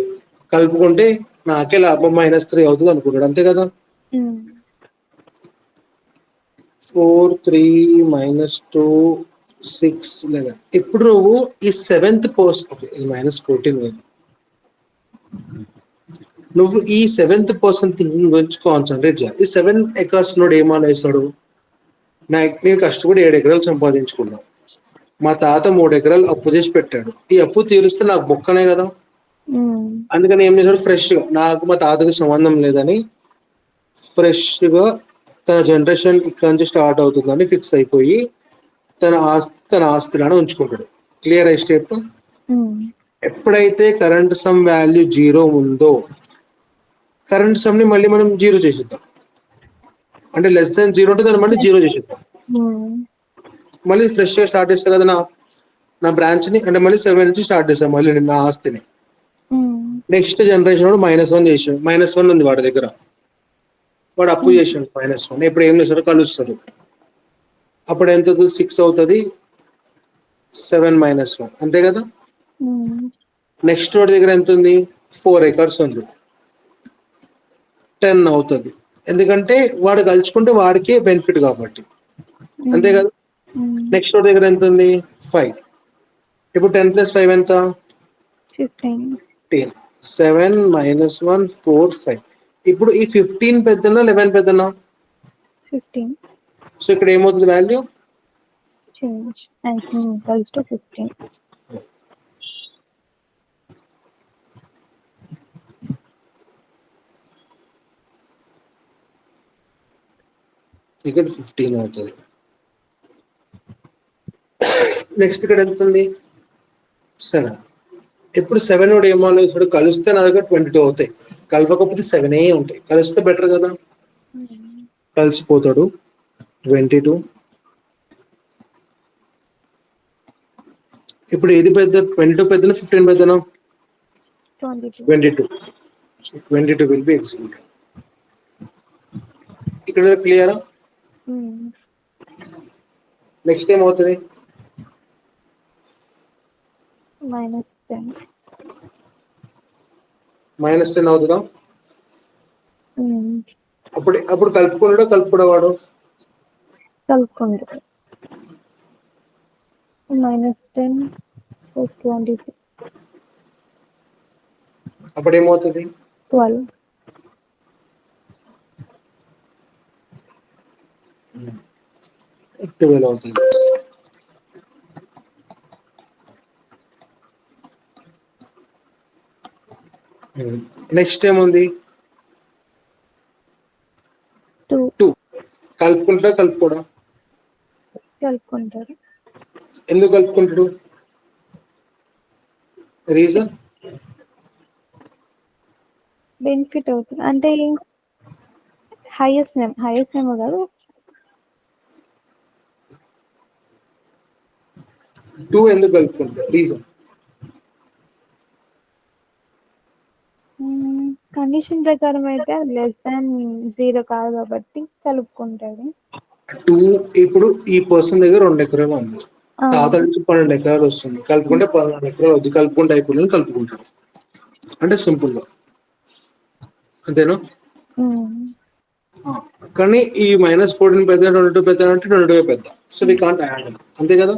కలుపుకుంటే నాకే లాభం -3 అవుతుంది అనుకుంటాడు. అంతే కదా? 4 3 -2 6 11. ఇప్పుడు నువ్వు ఈ 7th పర్సన్, ఇది -14 కదా, నువ్వు ఈ 7th పర్సన్ థింకింగ్ గురించి కాన్సన్ట్రేట్ చేయాలి. ఈ 7 ఎకర్స్ నోడు ఏం ఆలోచిస్తాడు? నేను కష్టపడి 7 ఎకరాలు సంపాదించుకున్నా, మా తాత 3 ఎకరాలు అప్పు చేసి పెట్టాడు, ఈ అప్పు తీరుస్తే నాకు బొక్కనే కదా. అందుకని ఏం చేశాడు? ఫ్రెష్ గా, నాకు మా తాతకి సంబంధం లేదని ఫ్రెష్ గా తన జనరేషన్ ఇక్కడ నుంచి స్టార్ట్ అవుతుందని ఫిక్స్ అయిపోయి తన ఆస్తిలానే ఉంచుకుంటాడు. క్లియర్ అయ్యే స్టెప్. ఎప్పుడైతే కరెంట్ సమ్ వాల్యూ 0 ఉందో కరెంట్ సమ్ ని మళ్ళీ మనం 0 చేసేద్దాం. అంటే <0 ఉంటే దాన్ని మళ్ళీ 0 చేసేద్దాం. మళ్ళీ ఫ్రెష్ గా స్టార్ట్ చేస్తా కదా నా బ్రాంచ్ ని. అంటే మళ్ళీ 7 నుంచి స్టార్ట్ చేస్తాను మళ్ళీ నా ఆస్తిని. నెక్స్ట్ జనరేషన్ వాడు -1 చేసాడు. -1 ఉంది వాడి దగ్గర, వాడు అప్పు చేసాడు -1. ఇప్పుడు ఏం చేస్తాడు? కలుస్తాడు. అప్పుడు ఎంత అవుతుంది? 6 అవుతుంది. 7 - 1 అంతే కదా? నెక్స్ట్ వాడి దగ్గర ఎంత ఉంది? 4 ఎకర్స్ ఉంది. 10 అవుతుంది. ఎందుకంటే వాడు కలుచుకుంటే వాడికే బెనిఫిట్ కాబట్టి. అంతే కదా? నెక్స్ట్ వాడి దగ్గర ఎంత ఉంది? 5. ఇప్పుడు 10 + 5 ఎంత? 15. 7 - 1 4 5. ఇప్పుడు ఈ 15 పెద్దనా 11 పెద్దనా? 15. సో ఇక్కడ ఏమవుతుంది value? Change. Maximum equals to 15. ఇక్కడ 15 అవుతుంది. నెక్స్ట్ ఇక్కడ ఎంత ఉంది? 7. ఇప్పుడు 7 వాడు ఏం ఆలోచిస్తాడు? కలిస్తే నా దగ్గర 22 అవుతాయి, కలపకపోతే 7 ఉంటాయి. కలిస్తే బెటర్ కదా? కలిసిపోతాడు. 22. ఇప్పుడు ఏది పెద్ద? 22 పెద్దనా 15 పెద్దనా? 22. 22 విల్ బి ఎగ్జిక్యూటెడ్. ఇక్కడ క్లియరా? నెక్స్ట్ ఏమవుతుంది? -10. -10 అవుతుందా? అప్పుడు కలుపుకున్నాడు వాడు? కలుపుకుంటాడు. -10 + 22. అప్పుడు ఏమవుతుంది? 12. అవుతుంది. నెక్స్ట్ ఏముంది? 2. కలుపుకోడా? కలుపుకుంటారు. ఎందుకు కలుపుకుంటాడు? రీజన్? బెనిఫిట్ అవుతుంది అంటే హైయెస్ట్ నేమ్ కాదు. 2 ఎందుకు కలుపుకుంటాడు? రీజన్? కండిషన్ ప్రకారం అయితే -0 కాదు కాబట్టి కలుపుకుంటాడు. 2 ఇప్పుడు ఈ పర్సన్ దగ్గర 2 ఎకరాలు ఉంది, తాత నుంచి 12 ఎకరాలు వస్తుంది, కలుపుకుంటే 14 ఎకరాలు అవుతుంది, కలుపుకుంటే అయిపోయింది, కలుపుకుంటారు అంటే సింపుల్ గా, అంతేనా? కానీ ఈ -14 పెద్ద, 22 పెద్ద అంటే 22 పెద్ద, సో వీ కాంట్ యాడ్, అంతే కదా?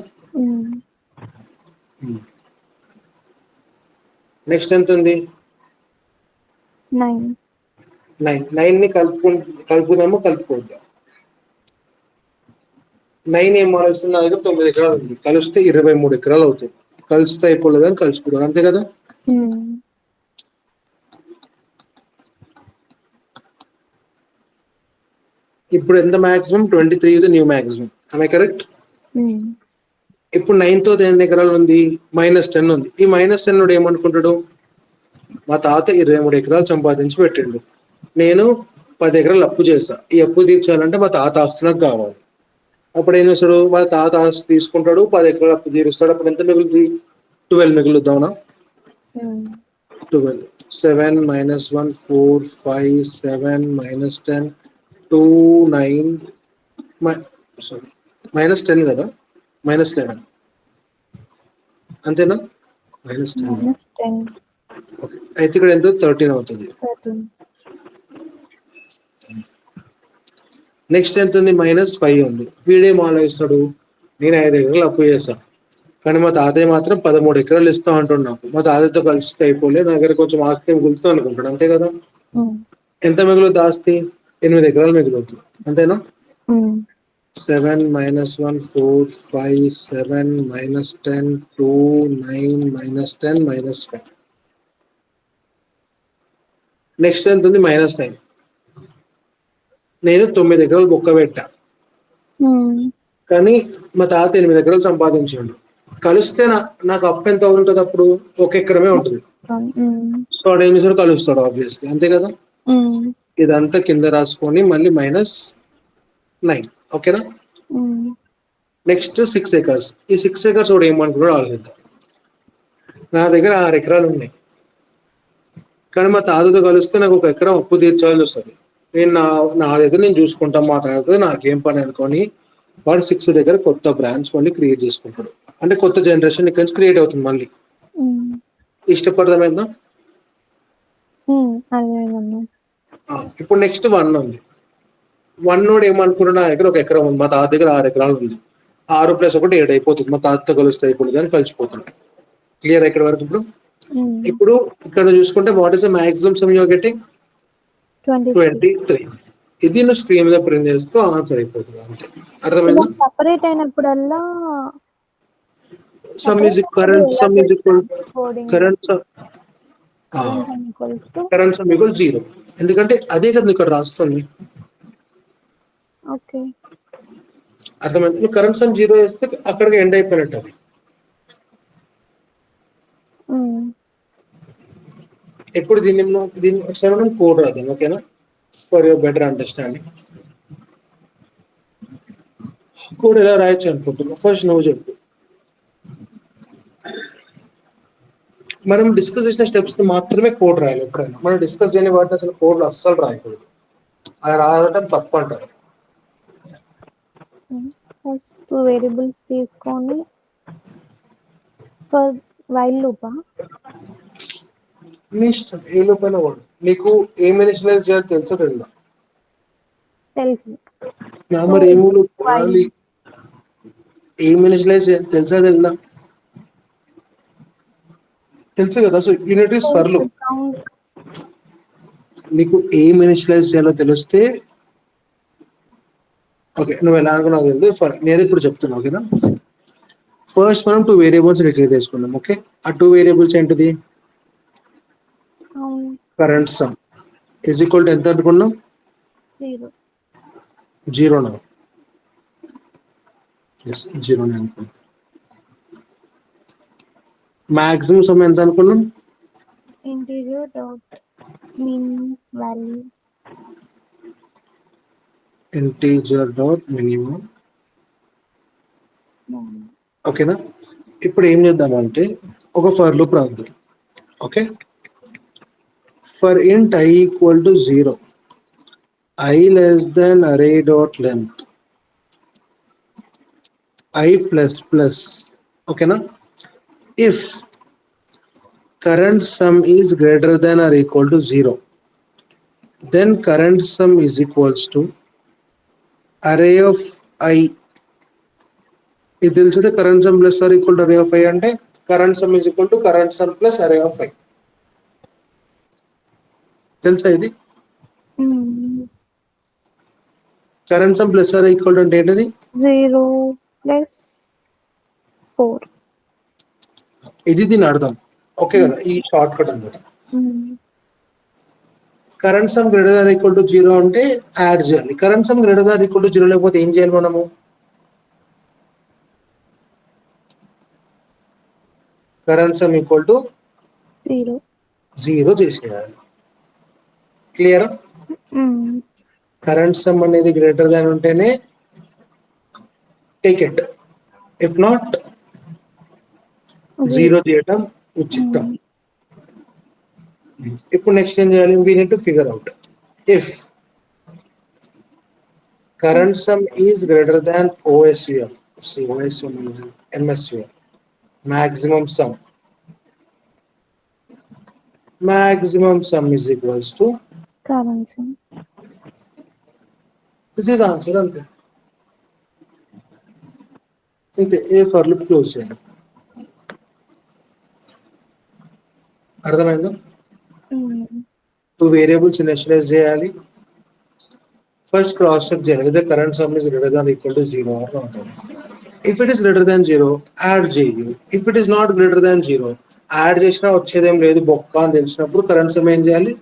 నెక్స్ట్ ఎంత ఉంది? 9. 9 ని కలుపుదాము, కలుపుకోవద్దాం. 9 ఏం మారుస్తుంది? నా దగ్గర 9 ఎకరాలు ఉంది, కలిస్తే 23 ఎకరాలు అవుతుంది, కలిస్తే అయిపోలేదని కలుసుకుందాం, అంతే కదా? ఇప్పుడు ఎంత maximum? 23 is the new maximum. Am I correct? ఇప్పుడు 9 తో 10 ఎకరాలు ఉంది, -10 ఉంది. ఈ -10 నుండి ఏమనుకుంటాడు? మా తాత 23 ఎకరాలు సంపాదించి పెట్టిండు, నేను 10 ఎకరాలు అప్పు చేశా, ఈ అప్పు తీర్చాలంటే మా తాత ఆస్తి నాకు కావాలి. అప్పుడు ఏం చేస్తాడు? మా తాత ఆస్తి తీసుకుంటాడు, 10 ఎకరాలు అప్పు తీరుస్తాడు. అప్పుడు ఎంత మిగులుతుంది? 12 మిగులుద్దావునా? 12. 7 - 1 4 5 7 -10 2 9 సారీ -10 కదా, -11 అంతేనా? -10. ఓకే, అయితే ఇక్కడ ఎంత? 13 అవుతుంది. నెక్స్ట్ ఎంత ఉంది? -5 ఉంది. వీడేం ఆలోచిస్తాడు? నేను 5 ఎకరాలు అప్పు చేస్తా, కానీ మా తాతయ్య మాత్రం 13 ఎకరాలు ఇస్తా అంటున్నాను, మా తాతయ్యతో కలిసి అయిపోలే, నా దగ్గర కొంచెం ఆస్తి మిగులుతూ అనుకుంటాడు, అంతే కదా? ఎంత మిగులుద్ది ఆస్తి? 8 ఎకరాలు మిగులుద్ది, అంతేనా? 7 - 1 4 5 7 -10 2 9 -10 -5. నెక్స్ట్ ఎంత ఉంది? -9. నేను 9 ఎకరాలు బొక్క పెట్టా, కానీ మా తాత 8 ఎకరాలు సంపాదించాడు, కలిస్తే నాకు అప్పు ఎంత ఉంటుంది? అప్పుడు 1 ఎకరమే ఉంటుంది. సో వాడు ఏం చేస్తాడు? కలుస్తాడు ఆబ్వియస్లీ, అంతే కదా? ఇదంతా కింద రాసుకొని మళ్ళీ -9, ఓకేనా? Next 6 acres. ఈ 6 acres కూడా ఏమనుకున్నాడు ఆలోచిద్దాం. నా దగ్గర 6 ఎకరాలు ఉన్నాయి, కానీ మా తాతతో కలిస్తే నాకు 1 ఎకరం అప్పు తీర్చాల్సి వస్తుంది. నేను నా దగ్గర నేను చూసుకుంటాను, మా తాత నాకేం పని అనుకొని వాడు 6 దగ్గర కొత్త బ్రాంచ్ మళ్ళీ క్రియేట్ చేసుకుంటాడు, అంటే కొత్త జనరేషన్ ఇక్కడ నుంచి క్రియేట్ అవుతుంది మళ్ళీ. ఇష్టపడదామైందా? ఇప్పుడు నెక్స్ట్ 1 ఉంది. 1 నోడు ఏమనుకుంటున్నా, నా దగ్గర 1 ఎకరం ఉంది, మా తాత దగ్గర 6 ఎకరాలు ఉంది, 6 + 1 7 అయిపోతుంది, మా తాతతో కలిస్తే అయిపోతుంది అని కలిసిపోతున్నాడు. క్లియర్ ఇక్కడ వరకు? ఇప్పుడు ఇక్కడ చూసుకుంటే what is the maximum sum you are getting? 23. ఇది నువ్వు స్క్రీన్ మీద ప్రింట్ చేస్తూ ఆన్సర్ అయిపోతుంది, అంతే. అర్థమైందా? సెపరేట్ అయినప్పుడల్లా sum is current sum equal 0, ఎందుకంటే అదే కదా ఇక్కడ రాస్తుంది. అర్థమైంది? నువ్వు కరెంట్ సమ్ 0 వేస్తే అక్కడికి ఎండ్ అయిపోయినట్టు అది. ఎప్పుడు దీన్ని ఒకసారి మనం కోడ్ రాద్దాం, ఓకేనా? For your better understanding code ఎలా రాయొచ్చు అనుకుంటున్నావు? ఫస్ట్ నువ్వు చెప్పు. మనం డిస్కస్ చేసిన స్టెప్స్ మాత్రమే కోడ్ రాయాలి. ఎప్పుడైనా మనం డిస్కస్ చేయని వాటిని అసలు కోడ్లు అస్సలు రాయకూడదు, అలా రాయడం తప్పు అంటారు. ఫస్ట్ వేరియబుల్స్ తీసుకొని ఫర్ వైల్ లూపా మీ ఇష్టం, ఏ లూప్ అయినా వాడు. నీకు ఏం ఇనిషియలైజ్ చేయాలి తెలుసా? తెలుసు. మరి ఏం లూప్ వాడాలి, ఏం ఇనిషియలైజ్ చేయాలి తెలుసా? తెలుసు కదా? So unit is for loop. నీకు ఏం ఇనిషియలైజ్ చేయాలో తెలిస్తే ఓకే, నువ్వు ఎలా అనుకున్నావు తెలియదు, ఫర్ నేను ఇప్పుడు చెప్తున్నా, ఓకేనా? ఫస్ట్ మనం 2 వేరియబుల్స్ డిక్లేర్ చేసుకున్నాం, ఓకే? ఆ 2 వేరియబుల్స్ ఏంటిది? Current sum is equal to ఎంత అనుకున్నాం? 0 నా? ఎస్, 0 అనుకున్నాం. మాక్సిమం సమ్ ఎంత అనుకున్నాం? Integer dot min value. Integer dot minimum, ఓకేనా? ఇప్పుడు ఏం చేద్దామంటే ఒక ఫర్ లూప్ రాద్దాం, okay? For int i = 0, i less than array dot length, I plus plus. Okay, na? If current sum is greater than or equal to 0, then current sum is equals to array of I. ఇది తెలిసితే current sum plus or equal to array of I అంటే current sum is equal to current sum plus array of I. తెలుసా ఇది? Current sum plus or equal to అంటే ఏంటిది? 0 plus 4. ఇది దీని అర్థం. ఓకే కదా, ఈ షార్ట్ కట్ అనమాట. Current some greater than equal to 0 అంటే యాడ్ చేయాలి. Current some greater than equal to 0 లేకపోతే ఏం చేయాలి మనము? కరెంట్ సమ్ ఈక్వల్ టు 0 చేసేయాలి. క్లియర్? కరెంట్ సమ్ అనేది గ్రేటర్ దాన్ ఉంటేనే టేక్ ఇట్, ఇఫ్ నాట్ 0 చేయటం ఉచితం. ఇప్పుడు నెక్స్ట్ ఏం చేయాలి? We need to figure out if current sum is greater than OSUM, MSUM, maximum sum. Maximum sum is equals to current sum. This is answer అంతే. అంతే, A for loop close చేయాలి. అర్థమైందా? 2 variables initialise చేయాలి. First cross check చేయాలి whether current sum is greater than or equal to 0 or not. If it is greater than 0, add చేయి. If it is not greater than 0, add చేసినా వచ్చేదేం లేదు బొక్క అని తెలిసినప్పుడు కరెంట్ సమ్ ఏం చేయాలి?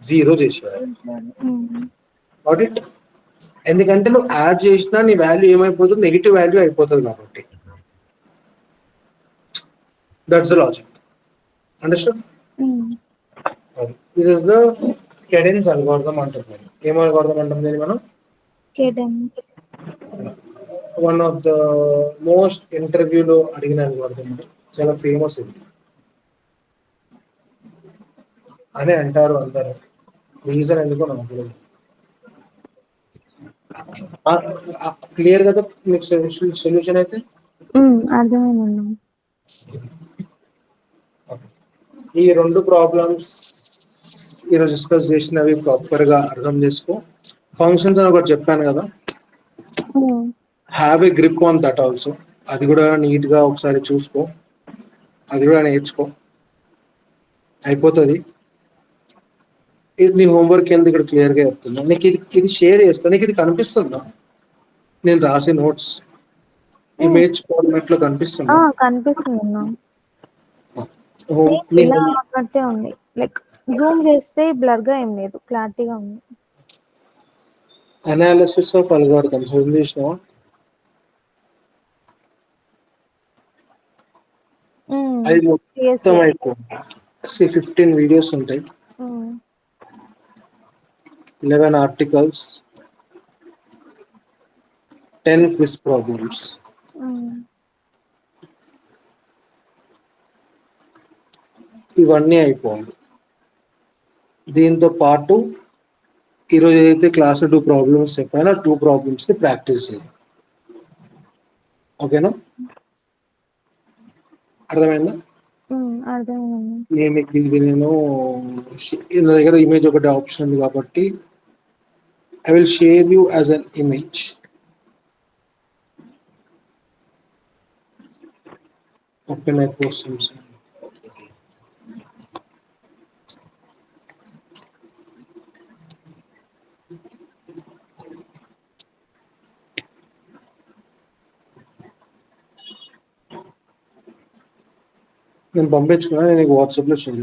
0 చేసేయాలి. Got it? ఎందుకంటే నువ్వు యాడ్ చేసినా నీ వాల్యూ ఏమైపోతుంది? నెగిటివ్ వాల్యూ అయిపోతుంది కాబట్టి. That's the logic. Understand? This is the Kadane's algorithm అంటున్నాను. ఏం అల్గోరిథం అంటాం దీన్ని మనం? Kadane's. One of the most ఇంటర్వ్యూలో అడిగిన అల్గోరిథం, చాలా ఫేమస్ ఇది అని అంటారు అందరు. రీజన్ ఎందుకో నాకు తెలియదు. క్లియర్ కదా మీకు సొల్యూషన్ అయితే? అర్థమైంది. ఈ 2 ప్రాబ్లమ్స్ ఈరోజు డిస్కస్ చేసినవి ప్రాపర్ గా అర్థం చేసుకో. ఫంక్షన్స్ అని ఒకటి చెప్పాను కదా, have a grip on that also. అది కూడా నీట్ గా ఒకసారి చూసుకో, అది కూడా నేర్చుకో, అయిపోతుంది. నీ హోంవర్క్ ఎందుకు ఇక్కడ క్లియర్ గా చెప్తున్నా. నీకు ఇది షేర్ చేస్తా. నీకు ఇది కనిపిస్తుందా? నేను రాసే నోట్స్ ఇమేజ్ ఫార్మాట్ లో కనిపిస్తుందా? కనిపిస్తుంది. ఉంది, లైక్ జూమ్ చేస్తే బ్లర్ గా ఏం లేదు, క్లారిటీగా ఉంది. అనాలిసిస్ ఆఫ్ అల్గోరిథమ్స్ చూసినావా? అది మొత్తం అయిపోయింది. 15 వీడియోస్ ఉంటాయి, 11 ఆర్టికల్స్, 10 క్విజ్ ప్రాబ్లమ్స్. ఇవన్నీ అయిపోవాలి. దీంతో పాటు ఈరోజు ఏదైతే క్లాస్ 2 ప్రాబ్లమ్స్ చెప్పానో 2 ప్రాబ్లమ్స్ ని ప్రాక్టీస్ చేయాలి. ఓకేనా? అర్థమైందా? ఇది నేను నా దగ్గర ఇమేజ్ ఒకటి ఆప్షన్ ఉంది కాబట్టి I will share you as an image. Open my posts. నేను పంపించుకున్నా, నేను వాట్సాప్లో షేర్